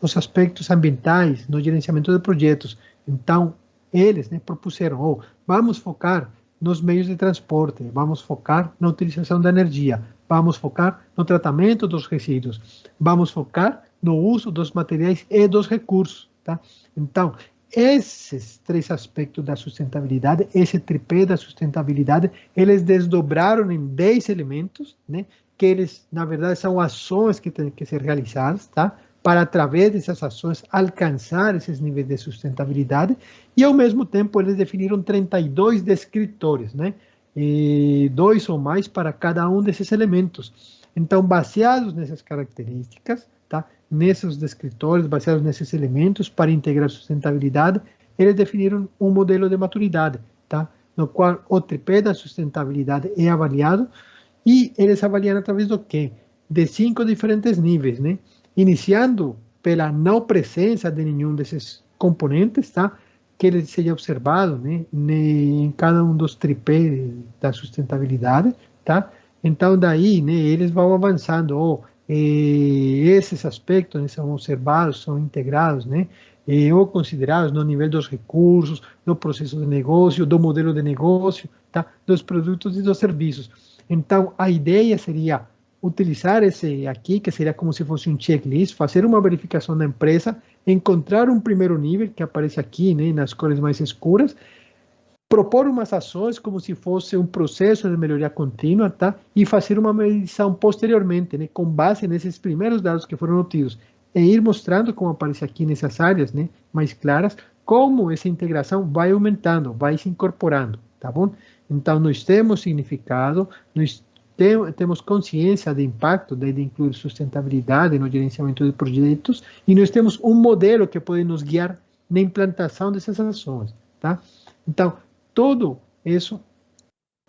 os aspectos ambientais no gerenciamento de projetos? Então, eles, né, propuseram, vamos focar nos meios de transporte, vamos focar na utilização da energia, vamos focar no tratamento dos resíduos, vamos focar no uso dos materiais e dos recursos, tá? Então, esses 3 aspectos da sustentabilidade, esse tripé da sustentabilidade, eles desdobraram em 10 elementos, né? Que eles, na verdade, são ações que têm que ser realizadas, tá? Para, através dessas ações, alcançar esses níveis de sustentabilidade, e, ao mesmo tempo, eles definiram 32 descritores, né? 2 ou mais para cada um desses elementos. Então, baseados nessas características, tá? Nesses descritores, baseados nesses elementos, para integrar sustentabilidade, eles definiram um modelo de maturidade, tá? No qual o tripé da sustentabilidade é avaliado, E eles avaliam através do quê? De 5 diferentes níveis, né? Iniciando pela não presença de nenhum desses componentes, tá? Que ele seja observado, né? Em cada um dos tripés da sustentabilidade, tá? Então, daí, né, eles vão avançando, esses aspectos, né, são observados, são integrados, né? Ou considerados no nível dos recursos, do processo de negócio, do modelo de negócio, tá? Dos produtos e dos serviços. Então, a ideia seria utilizar esse aqui, que seria como se fosse um checklist, fazer uma verificação da empresa, encontrar um primeiro nível, que aparece aqui, né, nas cores mais escuras, propor umas ações como se fosse um processo de melhoria contínua, tá? E fazer uma medição posteriormente, né, com base nesses primeiros dados que foram obtidos, e ir mostrando, como aparece aqui nessas áreas, né, mais claras, como essa integração vai aumentando, vai se incorporando, tá bom? Então, nós temos significado, nós temos consciência do impacto de incluir sustentabilidade no gerenciamento de projetos e nós temos um modelo que pode nos guiar na implantação dessas ações, tá? Então, tudo isso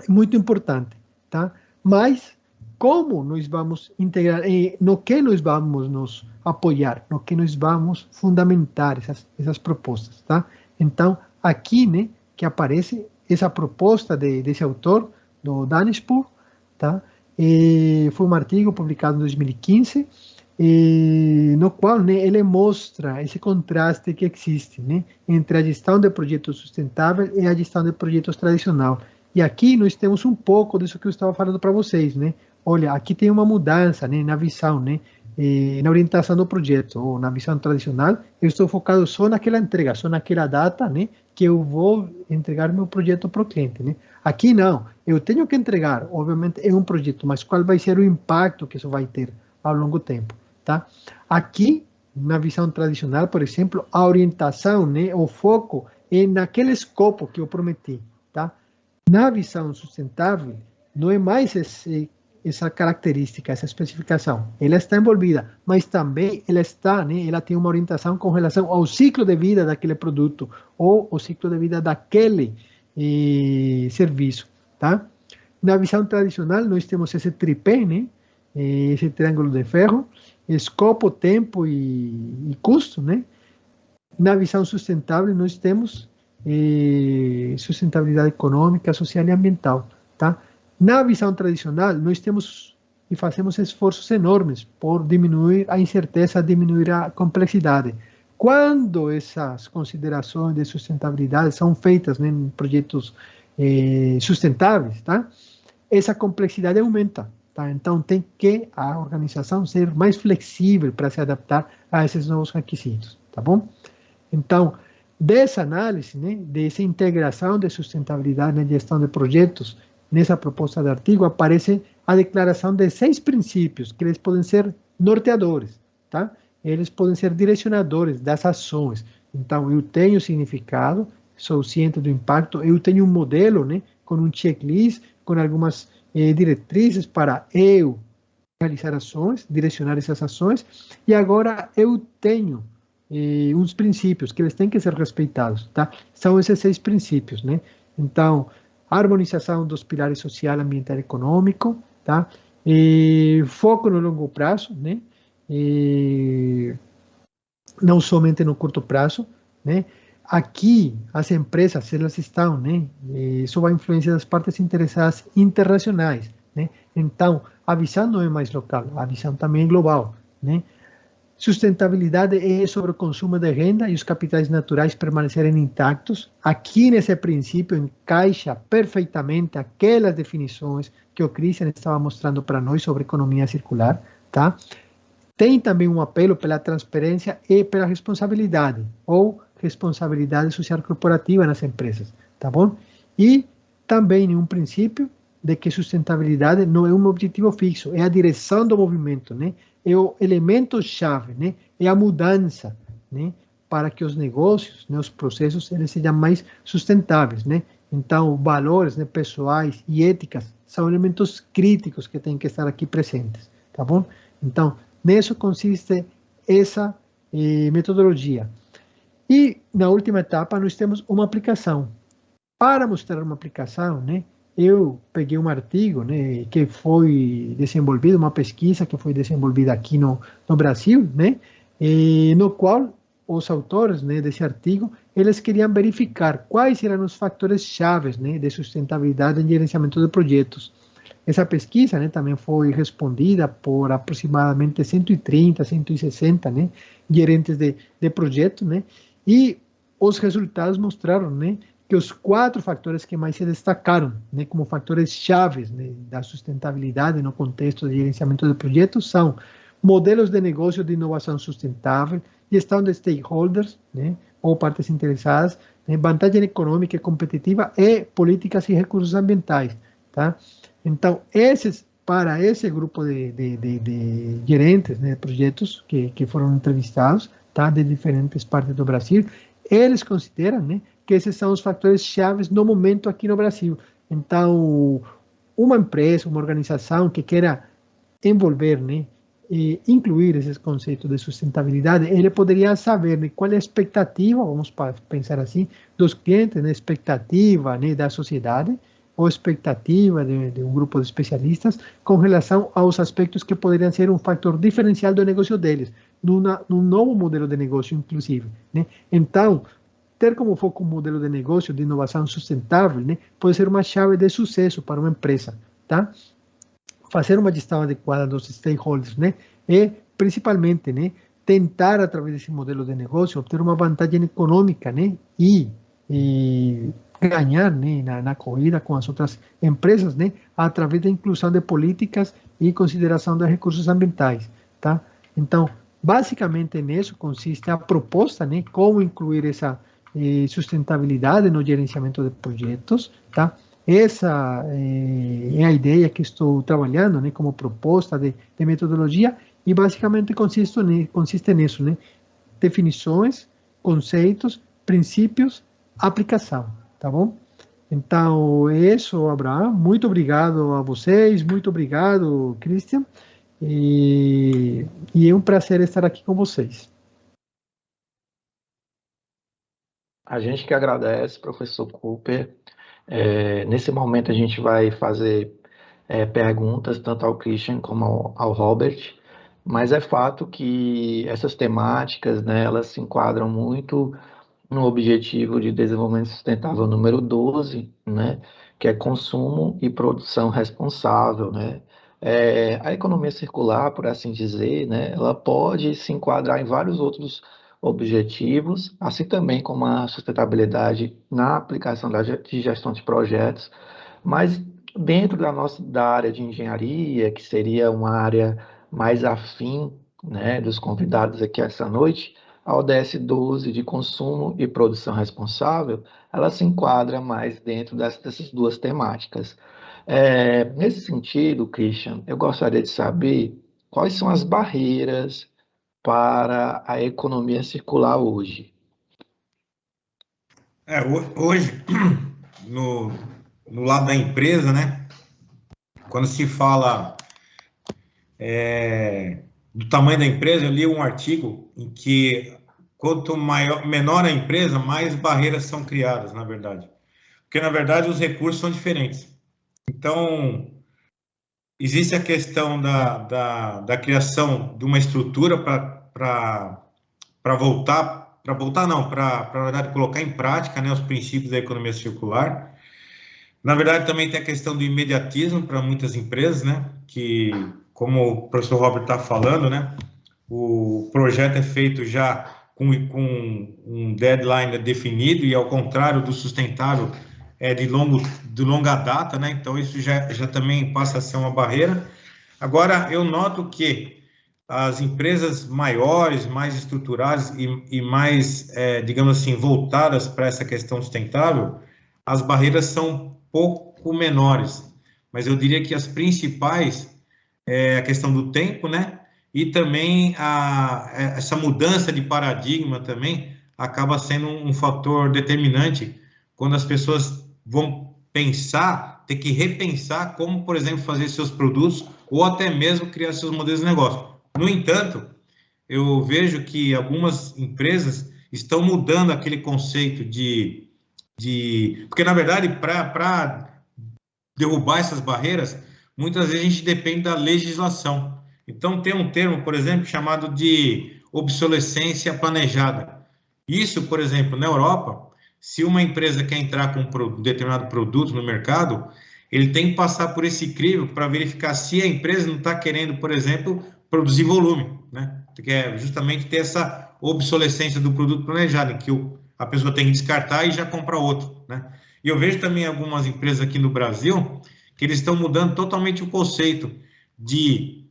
é muito importante, tá? Mas como nós vamos integrar, no que nós vamos nos apoiar, no que nós vamos fundamentar essas propostas, tá? Então, aqui, né, que aparece essa proposta desse autor, do Danespur, tá? Foi um artigo publicado em 2015, no qual, né, ele mostra esse contraste que existe, né, entre a gestão de projetos sustentável e a gestão de projetos tradicional. E aqui nós temos um pouco disso que eu estava falando para vocês, né? Olha, aqui tem uma mudança, né, na visão, né, na orientação do projeto, ou na visão tradicional, eu estou focado só naquela entrega, só naquela data, né, que eu vou entregar meu projeto para o cliente, né? Aqui não, eu tenho que entregar, obviamente é um projeto, mas qual vai ser o impacto que isso vai ter ao longo do tempo, tá? Aqui, na visão tradicional, por exemplo, a orientação, né, o foco é naquele escopo que eu prometi, tá? Na visão sustentável, não é mais essa característica, essa especificação. Ela está envolvida, mas também ela está, né, ela tem uma orientação com relação ao ciclo de vida daquele produto ou o ciclo de vida daquele serviço, tá? Na visão tradicional, nós temos esse tripé, né, esse triângulo de ferro, escopo, tempo e custo, né? Na visão sustentável, nós temos sustentabilidade econômica, social e ambiental, tá? Na visão tradicional, nós temos e fazemos esforços enormes por diminuir a incerteza, diminuir a complexidade. Quando essas considerações de sustentabilidade são feitas, né, em projetos sustentáveis, tá? Essa complexidade aumenta, tá? Então tem que a organização ser mais flexível para se adaptar a esses novos requisitos, tá bom? Então, dessa análise, né, dessa integração de sustentabilidade na gestão de projetos, nessa proposta de artigo, aparece a declaração de 6 princípios, que eles podem ser norteadores, tá? Eles podem ser direcionadores das ações. Então, eu tenho significado, sou ciente do impacto, eu tenho um modelo, né, com um checklist, com algumas diretrizes para eu realizar ações, direcionar essas ações, e agora eu tenho uns princípios que eles têm que ser respeitados, tá? São esses 6 princípios, né? Então, harmonização dos pilares social, ambiental e econômico, tá? Foco no longo prazo, né? Não somente no curto prazo, né? Aqui, as empresas, elas estão, né, sob a influência das partes interessadas internacionais, né? Então, a visão não é mais local, a visão também é global, né? Sustentabilidade é sobre o consumo de renda e os capitais naturais permanecerem intactos. Aqui, nesse princípio, encaixa perfeitamente aquelas definições que o Christian estava mostrando para nós sobre economia circular, tá? Tem também um apelo pela transparência e pela responsabilidade, ou responsabilidade social corporativa nas empresas, tá bom? E também um princípio de que sustentabilidade não é um objetivo fixo, é a direção do movimento, né? É o elemento-chave, né? É a mudança, né? Para que os negócios, né, os processos, eles sejam mais sustentáveis, né? Então, valores, né, pessoais e éticas são elementos críticos que têm que estar aqui presentes, tá bom? Então, nisso consiste essa metodologia. E, na última etapa, nós temos uma aplicação. Para mostrar uma aplicação, né, eu peguei um artigo, né, que foi desenvolvido, uma pesquisa que foi desenvolvida aqui no Brasil, né, no qual os autores, né, desse artigo, eles queriam verificar quais eram os fatores chaves, né, de sustentabilidade em gerenciamento de projetos. Essa pesquisa, né, também foi respondida por aproximadamente 130, 160, né, gerentes de projetos, né, e os resultados mostraram, né, que os 4 fatores que mais se destacaram, né, como fatores chaves, né, da sustentabilidade no contexto de gerenciamento de projetos são modelos de negócio de inovação sustentável, gestão de stakeholders, né, ou partes interessadas, né, vantagem econômica e competitiva e políticas e recursos ambientais, tá? Então, para esse grupo de gerentes, né, de projetos que foram entrevistados, tá, de diferentes partes do Brasil, eles consideram, né, que esses são os fatores chaves no momento aqui no Brasil. Então, uma empresa, uma organização que queira envolver, né, e incluir esses conceitos de sustentabilidade, ele poderia saber, né, qual é a expectativa, vamos pensar assim, dos clientes, né, expectativa, né, da sociedade, ou expectativa de um grupo de especialistas com relação aos aspectos que poderiam ser um fator diferencial do negócio deles, num novo modelo de negócio, inclusive, né? Então, ter como foco um modelo de negócio de inovação sustentável, né, pode ser uma chave de sucesso para uma empresa, tá? Fazer uma gestão adequada dos stakeholders, né, e principalmente, né, tentar através desse modelo de negócio obter uma vantagem econômica, né, e ganhar, né, na corrida com as outras empresas, né, através da inclusão de políticas e consideração dos recursos ambientais, tá? Então, basicamente nisso consiste a proposta, né, como incluir essa sustentabilidade no gerenciamento de projetos, tá? Essa é a ideia que estou trabalhando, né, como proposta de metodologia, e basicamente consiste nisso, né? Definições, conceitos, princípios, aplicação, tá bom? Então, é isso, Abraham. Muito obrigado a vocês, muito obrigado, Christian, e é um prazer estar aqui com vocês. A gente que agradece, professor Cooper. Nesse momento a gente vai fazer perguntas tanto ao Christian como ao Robert, mas é fato que essas temáticas, né, elas se enquadram muito no Objetivo de Desenvolvimento Sustentável número 12, né, que é consumo e produção responsável, né? A economia circular, por assim dizer, né, ela pode se enquadrar em vários outros objetivos, assim também como a sustentabilidade na aplicação de gestão de projetos, mas dentro da área de engenharia, que seria uma área mais afim, né, dos convidados aqui essa noite, a ODS 12 de consumo e produção responsável, ela se enquadra mais dentro dessas duas temáticas. Nesse sentido, Christian, eu gostaria de saber quais são as barreiras para a economia circular hoje. Hoje, no lado da empresa, né, quando se fala do tamanho da empresa, eu li um artigo em que quanto menor a empresa, mais barreiras são criadas, na verdade. Porque, na verdade, os recursos são diferentes. Então, existe a questão da criação de uma estrutura para na verdade, colocar em prática, né, os princípios da economia circular. Na verdade, também tem a questão do imediatismo para muitas empresas, né, que, como o professor Robert está falando, né, o projeto é feito já com um deadline definido, e ao contrário do sustentável, é de longa data, né, então isso já também passa a ser uma barreira. Agora, eu noto que as empresas maiores, mais estruturadas e mais, digamos assim, voltadas para essa questão sustentável, as barreiras são um pouco menores, mas eu diria que as principais é a questão do tempo, né? E também essa mudança de paradigma também acaba sendo um fator determinante quando as pessoas vão ter que repensar como, por exemplo, fazer seus produtos ou até mesmo criar seus modelos de negócio. No entanto, eu vejo que algumas empresas estão mudando aquele conceito porque, na verdade, para derrubar essas barreiras, muitas vezes a gente depende da legislação. Então, tem um termo, por exemplo, chamado de obsolescência planejada. Isso, por exemplo, na Europa, se uma empresa quer entrar com um determinado produto no mercado, ele tem que passar por esse crivo para verificar se a empresa não está querendo, por exemplo, produzir volume, né? Que é justamente ter essa obsolescência do produto planejado, em que a pessoa tem que descartar e já comprar outro, né? E eu vejo também algumas empresas aqui no Brasil que eles estão mudando totalmente o conceito de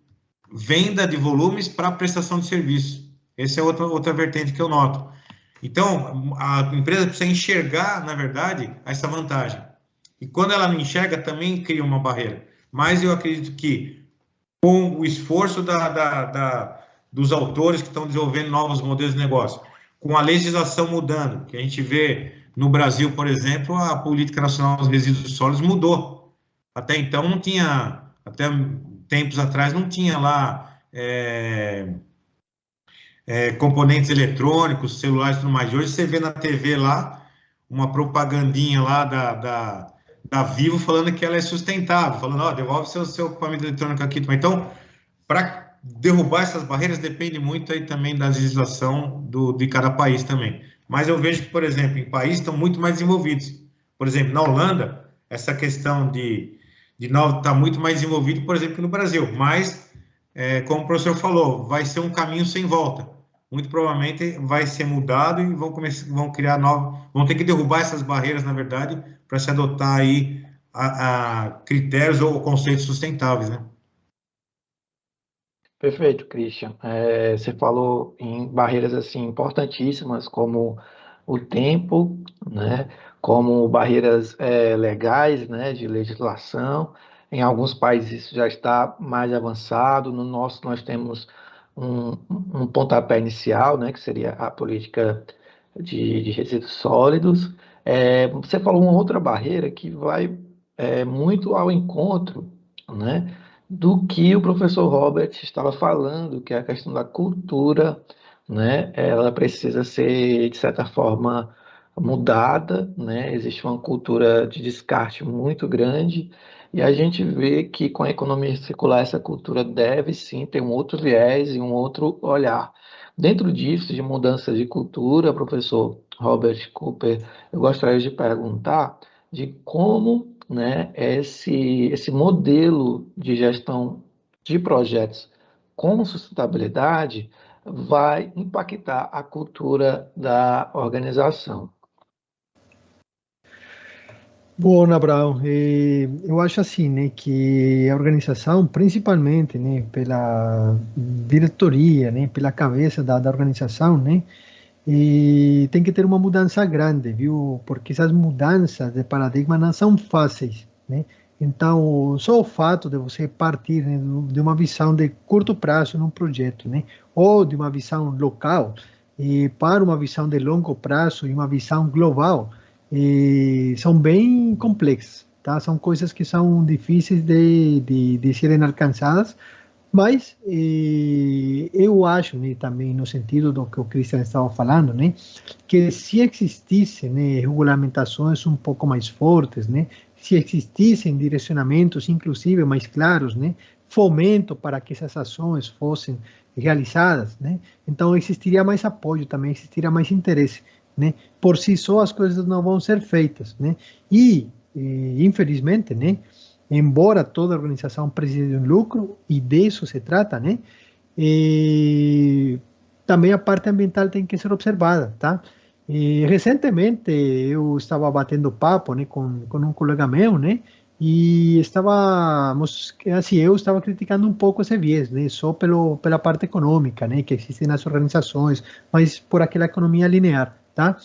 venda de volumes para prestação de serviço. Essa é outra vertente que eu noto. Então, a empresa precisa enxergar, na verdade, essa vantagem. E quando ela não enxerga, também cria uma barreira. Mas eu acredito que, com o esforço dos autores que estão desenvolvendo novos modelos de negócio, com a legislação mudando, que a gente vê no Brasil, por exemplo, a Política Nacional dos Resíduos Sólidos mudou. Até então não tinha, até tempos atrás não tinha lá componentes eletrônicos, celulares e tudo mais. Hoje você vê na TV lá uma propagandinha lá da Vivo falando que ela é sustentável, falando, ó, devolve seu equipamento eletrônico aqui. Então, para derrubar essas barreiras depende muito aí também da legislação de cada país também. Mas eu vejo que, por exemplo, em países estão muito mais desenvolvidos. Por exemplo, na Holanda, essa questão de novo está muito mais desenvolvido, por exemplo, que no Brasil. Mas, como o professor falou, vai ser um caminho sem volta. Muito provavelmente vai ser mudado e vão criar novos, vão ter que derrubar essas barreiras, na verdade, para se adotar aí a critérios ou conceitos sustentáveis, né? Perfeito, Christian. Você falou em barreiras assim importantíssimas como o tempo, né? Como barreiras legais, né? De legislação. Em alguns países isso já está mais avançado. No nosso nós temos um pontapé inicial, né? Que seria a política de resíduos sólidos. Você falou uma outra barreira que vai muito ao encontro, né? Do que o professor Robert estava falando, que é a questão da cultura, né? Ela precisa ser, de certa forma, mudada, né? Existe uma cultura de descarte muito grande e a gente vê que com a economia circular essa cultura deve sim ter um outro viés e um outro olhar. Dentro disso, de mudança de cultura, professor Robert Cooper, eu gostaria de perguntar de como, né, esse modelo de gestão de projetos com sustentabilidade vai impactar a cultura da organização. Bom, Abraão, eu acho assim, né, que a organização, principalmente, né, pela diretoria, né, pela cabeça da organização, né, e tem que ter uma mudança grande, viu? Porque essas mudanças de paradigma não são fáceis, né? Então, só o fato de você partir, né, de uma visão de curto prazo num projeto, né, ou de uma visão local, para uma visão de longo prazo e uma visão global, são bem complexas, tá? São coisas que são difíceis de serem alcançadas, mas eu acho, né, também no sentido do que o Christian estava falando, né, que se existissem, né, regulamentações um pouco mais fortes, né, se existissem direcionamentos, inclusive, mais claros, né, fomento para que essas ações fossem realizadas, né, então existiria mais apoio também, existiria mais interesse, né, por si só as coisas não vão ser feitas, né, e infelizmente, né, embora toda organização precise de um lucro, e disso se trata, né? Também a parte ambiental tem que ser observada, tá? Recentemente eu estava batendo papo, né, com um colega meu, né? E estávamos, assim, eu estava criticando um pouco esse viés, né? Só pela parte econômica, né? Que existe nas organizações, mas por aquela economia linear, tá?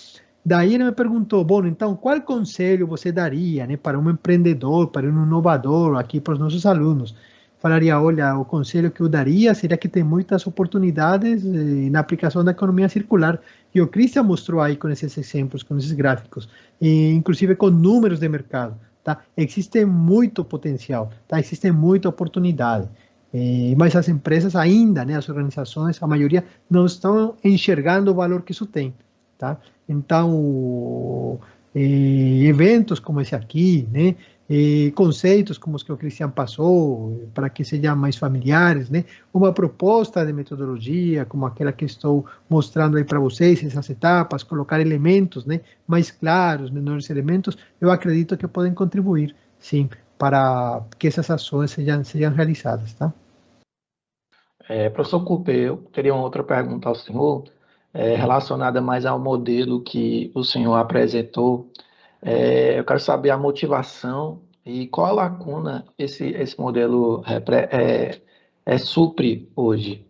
Daí ele me perguntou, bom, então, qual conselho você daria, né, para um empreendedor, para um inovador, aqui para os nossos alunos? Falaria, olha, o conselho que eu daria seria que tem muitas oportunidades na aplicação da economia circular. E o Christian mostrou aí com esses exemplos, com esses gráficos, inclusive com números de mercado, tá? Existe muito potencial, tá? Existe muita oportunidade. Mas as empresas ainda, né, as organizações, a maioria, não estão enxergando o valor que isso tem, tá? Então, eventos como esse aqui, né, conceitos como os que o Cristian passou, para que sejam mais familiares, né? Uma proposta de metodologia, como aquela que estou mostrando aí para vocês, essas etapas, colocar elementos, né, mais claros, menores elementos, eu acredito que podem contribuir, sim, para que essas ações sejam realizadas, tá? Professor Cooper, eu teria uma outra pergunta ao senhor, relacionada mais ao modelo que o senhor apresentou. Eu quero saber a motivação e qual a lacuna esse modelo supre hoje.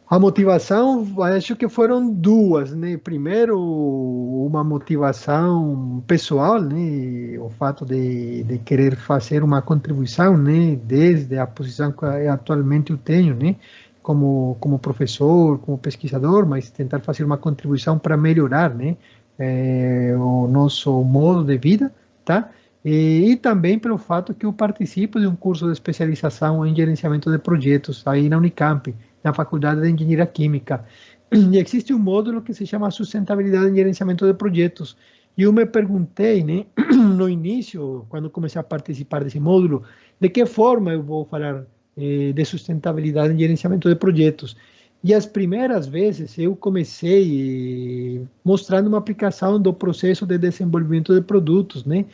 A motivação, acho que foram duas, né? Primeiro, uma motivação pessoal, né? O fato de querer fazer uma contribuição, né? Desde a posição que atualmente eu tenho, né? Como professor, como pesquisador, mas tentar fazer uma contribuição para melhorar, né? O nosso modo de vida, tá? E também pelo fato que eu participo de um curso de especialização em gerenciamento de projetos aí na Unicamp, na Faculdade de Engenharia Química. E existe um módulo que se chama Sustentabilidade em Gerenciamento de Projetos. E eu me perguntei, né, no início, quando comecei a participar desse módulo, de que forma eu vou falar de sustentabilidade em gerenciamento de projetos. E as primeiras vezes eu comecei mostrando uma aplicação do processo de desenvolvimento de produtos, né?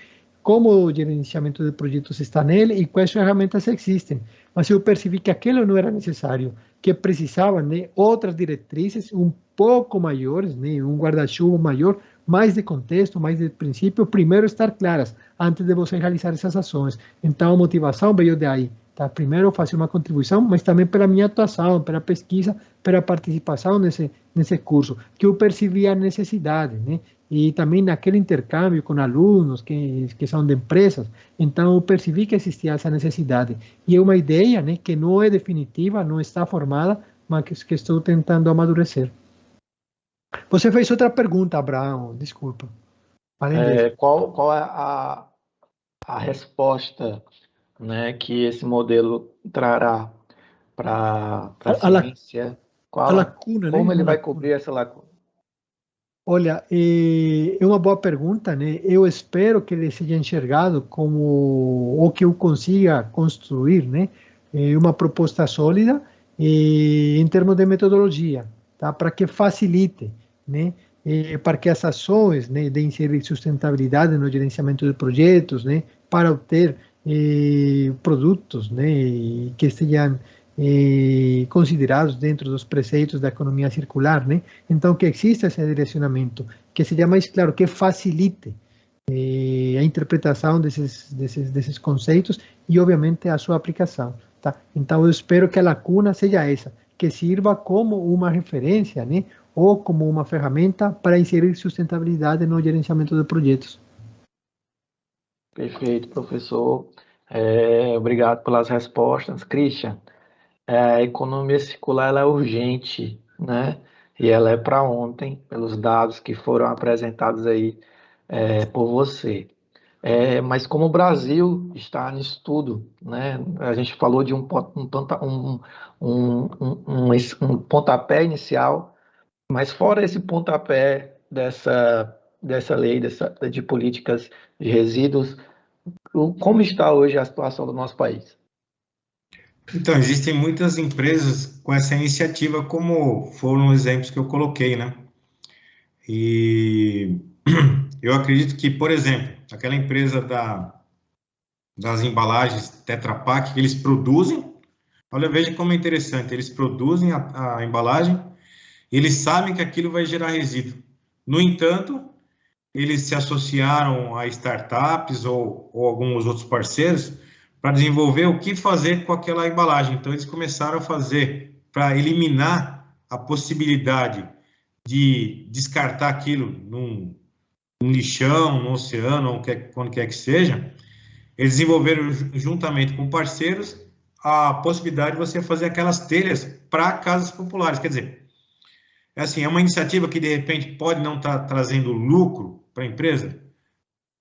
Como o gerenciamento de projetos está nele e quais ferramentas existem. Mas eu percebi que aquilo não era necessário, que precisavam, né, outras diretrizes um pouco maiores, né, um guarda-chuva maior, mais de contexto, mais de princípio, primeiro estar claras, antes de você realizar essas ações. Então, a motivação veio daí. Tá? Primeiro, fazer uma contribuição, mas também pela minha atuação, pela pesquisa, pela participação nesse curso, que eu percebi a necessidade, né? E também naquele intercâmbio com alunos que são de empresas, então eu percebi que existia essa necessidade. E é uma ideia, né, que não é definitiva, não está formada, mas que estou tentando amadurecer. Você fez outra pergunta, Abraão, desculpa. Além disso. Qual é a resposta, né, que esse modelo trará para a ciência? A lacuna, como né? ele vai cobrir essa lacuna? Olha, é uma boa pergunta, né? Eu espero que ele seja enxergado como, ou que eu consiga construir, né? Uma proposta sólida em termos de metodologia, tá? Para que facilite, né? Para que as ações, né, de inserir sustentabilidade no gerenciamento de projetos, né? Para obter produtos, né? Que estejam considerados dentro dos preceitos da economia circular, né? Então, que exista esse direcionamento, que seja mais claro, que facilite a interpretação desses conceitos e, obviamente, a sua aplicação, tá? Então, eu espero que a lacuna seja essa, que sirva como uma referência, né? Ou como uma ferramenta para inserir sustentabilidade no gerenciamento de projetos. Perfeito, professor. Obrigado pelas respostas. Christian, a economia circular ela é urgente, né? E ela é para ontem, pelos dados que foram apresentados aí por você. Mas como o Brasil está nisso tudo, né? A gente falou de um pontapé inicial, mas fora esse pontapé dessa lei de políticas de resíduos, como está hoje a situação do nosso país? Então, existem muitas empresas com essa iniciativa, como foram os exemplos que eu coloquei, né? E eu acredito que, por exemplo, aquela empresa das embalagens Tetra Pak, que eles produzem, olha, veja como é interessante, eles produzem a embalagem, eles sabem que aquilo vai gerar resíduo. No entanto, eles se associaram a startups ou alguns outros parceiros para desenvolver o que fazer com aquela embalagem. Então, eles começaram a fazer para eliminar a possibilidade de descartar aquilo num lixão, no oceano, ou quando quer que seja. Eles desenvolveram, juntamente com parceiros, a possibilidade de você fazer aquelas telhas para casas populares. Quer dizer, é uma iniciativa que, de repente, pode não estar trazendo lucro para a empresa,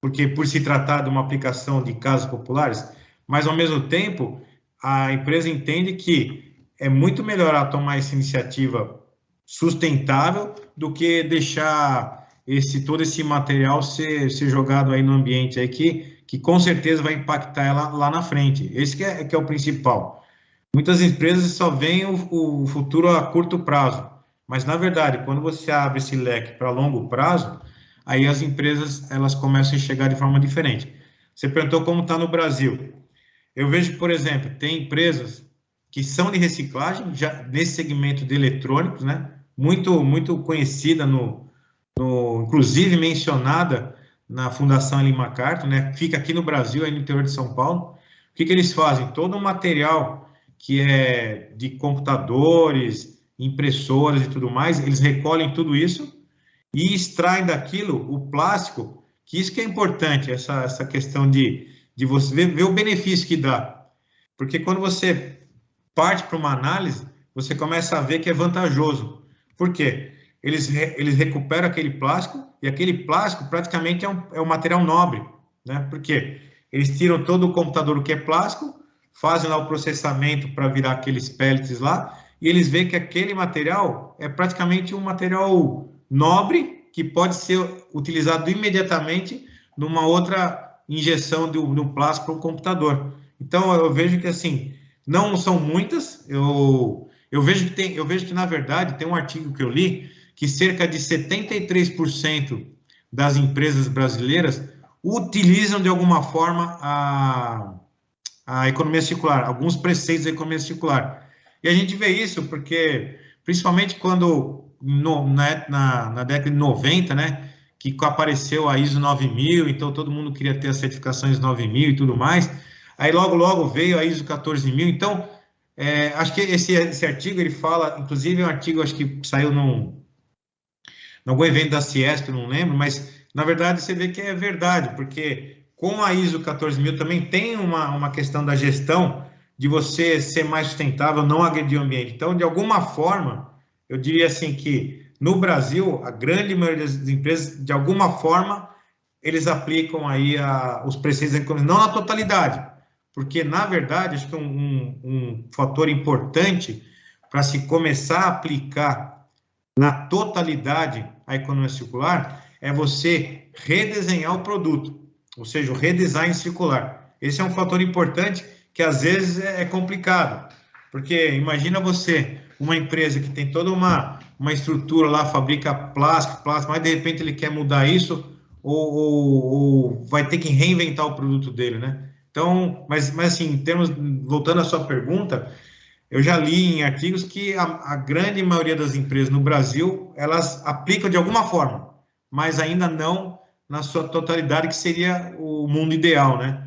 porque por se tratar de uma aplicação de casas populares, mas, ao mesmo tempo, a empresa entende que é muito melhor ela tomar essa iniciativa sustentável do que deixar todo esse material ser jogado aí no ambiente aí que com certeza vai impactar ela lá na frente. Esse que é o principal. Muitas empresas só veem o futuro a curto prazo, mas na verdade, quando você abre esse leque para longo prazo, aí as empresas elas começam a enxergar de forma diferente. Você perguntou como está no Brasil. Eu vejo, por exemplo, tem empresas que são de reciclagem, já nesse segmento de eletrônicos, né? Muito conhecida inclusive mencionada na Fundação Ellen MacArthur, né? Fica aqui no Brasil, aí no interior de São Paulo. O que eles fazem? Todo o material que é de computadores, impressoras e tudo mais, eles recolhem tudo isso e extraem daquilo o plástico, que isso que é importante, essa questão de você ver o benefício que dá. Porque quando você parte para uma análise, você começa a ver que é vantajoso. Por quê? Eles recuperam aquele plástico, e aquele plástico praticamente é um material nobre, né? Por quê? Eles tiram todo o computador, o que é plástico, fazem lá o processamento para virar aqueles pellets lá, e eles veem que aquele material é praticamente um material nobre, que pode ser utilizado imediatamente numa outra injeção do plástico para um computador. Então, eu vejo que, assim, não são muitas, eu vejo que, na verdade, tem um artigo que eu li, que cerca de 73% das empresas brasileiras utilizam, de alguma forma, a economia circular, alguns preceitos da economia circular. E a gente vê isso porque, principalmente quando, na década de 90, né, que apareceu a ISO 9000, então todo mundo queria ter as certificações 9000 e tudo mais, aí logo veio a ISO 14000, então, acho que esse artigo, ele fala, inclusive é um artigo, acho que saiu em algum evento da Ciesp, não lembro, mas, na verdade, você vê que é verdade, porque com a ISO 14000 também tem uma questão da gestão, de você ser mais sustentável, não agredir o ambiente. Então, de alguma forma, eu diria assim que, no Brasil, a grande maioria das empresas, de alguma forma, eles aplicam aí os preceitos da economia, não na totalidade, porque, na verdade, acho que um fator importante para se começar a aplicar na totalidade a economia circular é você redesenhar o produto, ou seja, o redesign circular. Esse é um fator importante que, às vezes, é complicado, porque imagina você, uma empresa que tem toda uma estrutura lá, fabrica plástico, mas de repente ele quer mudar isso, ou vai ter que reinventar o produto dele, né? Então, mas assim, em termos, voltando à sua pergunta, eu já li em artigos que a grande maioria das empresas no Brasil, elas aplicam de alguma forma, mas ainda não na sua totalidade, que seria o mundo ideal, né?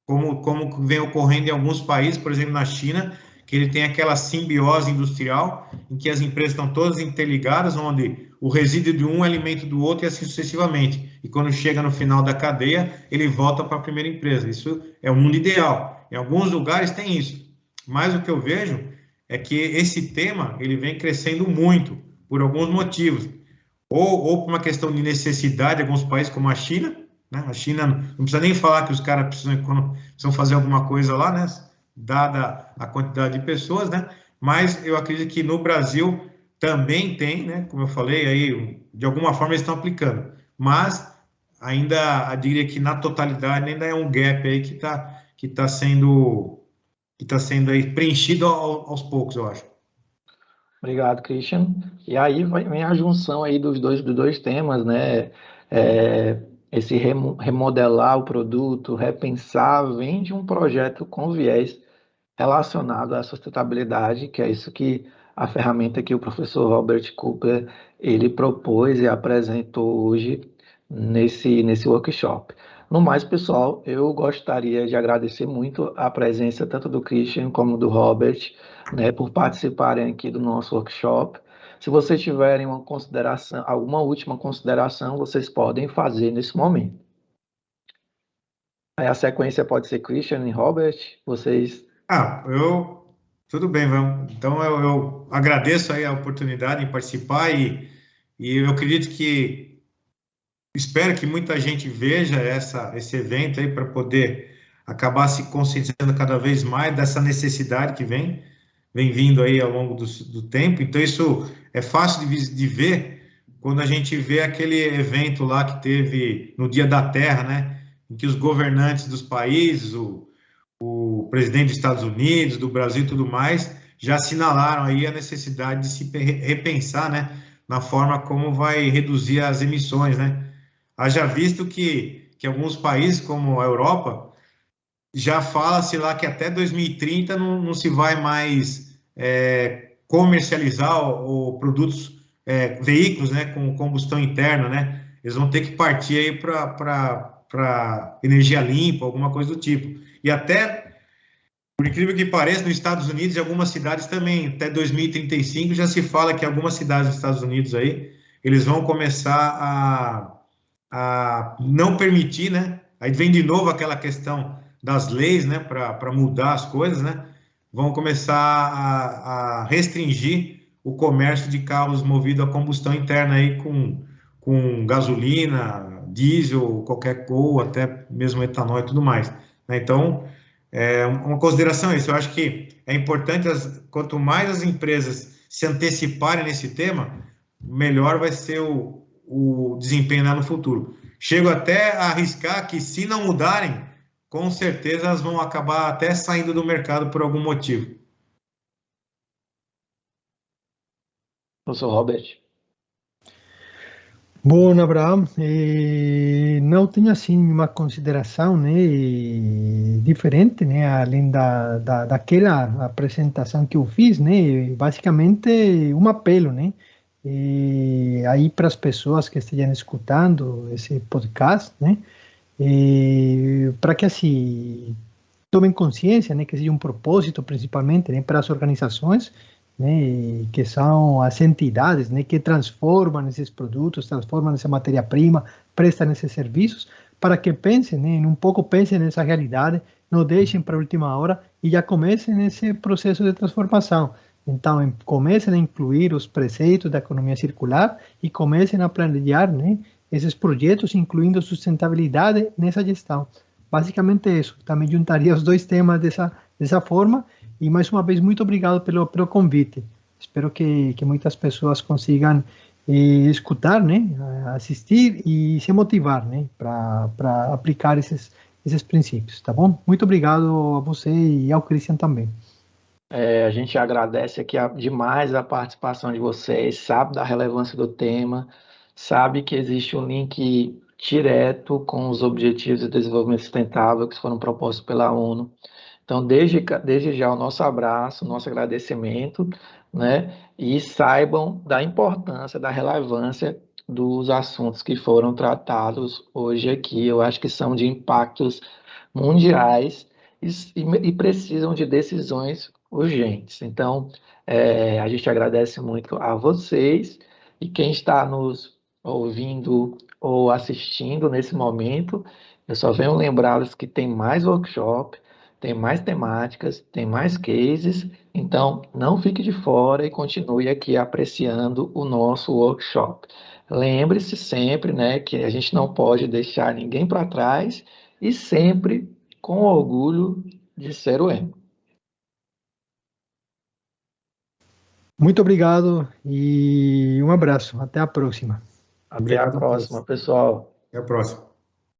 Como vem ocorrendo em alguns países, por exemplo, na China, que ele tem aquela simbiose industrial, em que as empresas estão todas interligadas, onde o resíduo de um é alimento do outro e assim sucessivamente. E quando chega no final da cadeia, ele volta para a primeira empresa. Isso é o mundo ideal. Em alguns lugares tem isso. Mas o que eu vejo é que esse tema ele vem crescendo muito, por alguns motivos. Ou por uma questão de necessidade de alguns países, como a China, né? A China, não precisa nem falar que os caras precisam fazer alguma coisa lá, né? Dada a quantidade de pessoas, né? Mas eu acredito que no Brasil também tem, né? Como eu falei, aí, de alguma forma eles estão aplicando. Mas ainda, eu diria que na totalidade ainda é um gap aí que tá sendo aí preenchido aos poucos, eu acho. Obrigado, Christian. E aí vem a junção aí dos dois temas, né? Esse remodelar o produto, repensar, vem de um projeto com viés relacionado à sustentabilidade, que é isso que a ferramenta que o professor Robert Cooper ele propôs e apresentou hoje nesse workshop. No mais, pessoal, eu gostaria de agradecer muito a presença tanto do Christian como do Robert, né, por participarem aqui do nosso workshop. Se vocês tiverem uma consideração, alguma última consideração, vocês podem fazer nesse momento. Aí a sequência pode ser Christian e Robert, vocês... Tudo bem, vamos. Então, eu agradeço aí a oportunidade de participar e eu acredito que, espero que muita gente veja esse evento aí para poder acabar se conscientizando cada vez mais dessa necessidade que vem vindo aí ao longo do tempo. Então, isso é fácil de ver quando a gente vê aquele evento lá que teve no Dia da Terra, né, em que os governantes dos países, o presidente dos Estados Unidos, do Brasil e tudo mais, já assinalaram aí a necessidade de se repensar, né, na forma como vai reduzir as emissões, né? Haja visto que alguns países, como a Europa, já fala-se lá que até 2030 não se vai mais comercializar produtos, veículos, né, com combustão interna, né? Eles vão ter que partir aí para energia limpa, alguma coisa do tipo. E até, por incrível que pareça, nos Estados Unidos e algumas cidades também, até 2035 já se fala que algumas cidades dos Estados Unidos aí, eles vão começar a não permitir, né? Aí vem de novo aquela questão das leis, né, para mudar as coisas, né? Vão começar a restringir o comércio de carros movidos a combustão interna aí com gasolina, diesel, qualquer ou até mesmo etanol e tudo mais, né? Então, uma consideração é isso. Eu acho que é importante, quanto mais as empresas se anteciparem nesse tema, melhor vai ser o desempenho lá no futuro. Chego até a arriscar que, se não mudarem, com certeza elas vão acabar até saindo do mercado por algum motivo. Professor Robert. Bom, Abraham, não tenho assim uma consideração, né, diferente, né, além daquela apresentação que eu fiz, né, basicamente um apelo, né, aí para as pessoas que estejam escutando esse podcast, né, para que assim tomem consciência, né, que seja um propósito principalmente, né, para as organizações, né, que são as entidades, né, que transformam esses produtos, transformam essa matéria-prima, prestam esses serviços, para que pensem, né, um pouco pensem nessa realidade, não deixem para a última hora e já comecem nesse processo de transformação. Então, comecem a incluir os preceitos da economia circular e comecem a planejar, né, esses projetos, incluindo sustentabilidade nessa gestão. Basicamente é isso. Também juntaria os dois temas dessa forma. E mais uma vez, muito obrigado pelo convite. Espero que muitas pessoas consigam escutar, né, assistir e se motivar, né, para aplicar esses princípios, tá bom? Muito obrigado a você e ao Christian também. A gente agradece aqui demais a participação de vocês, sabe da relevância do tema, sabe que existe um link direto com os Objetivos de Desenvolvimento Sustentável que foram propostos pela ONU. Então, desde já, o nosso abraço, o nosso agradecimento, né? E saibam da importância, da relevância dos assuntos que foram tratados hoje aqui. Eu acho que são de impactos mundiais e precisam de decisões urgentes. Então, a gente agradece muito a vocês e quem está nos ouvindo ou assistindo nesse momento. Eu só venho lembrá-los que tem mais workshop, tem mais temáticas, tem mais cases, então não fique de fora e continue aqui apreciando o nosso workshop. Lembre-se sempre, né, que a gente não pode deixar ninguém para trás e sempre com orgulho de ser o EMO. Muito obrigado e um abraço. Até a próxima. Até a próxima, pessoal. Até a próxima.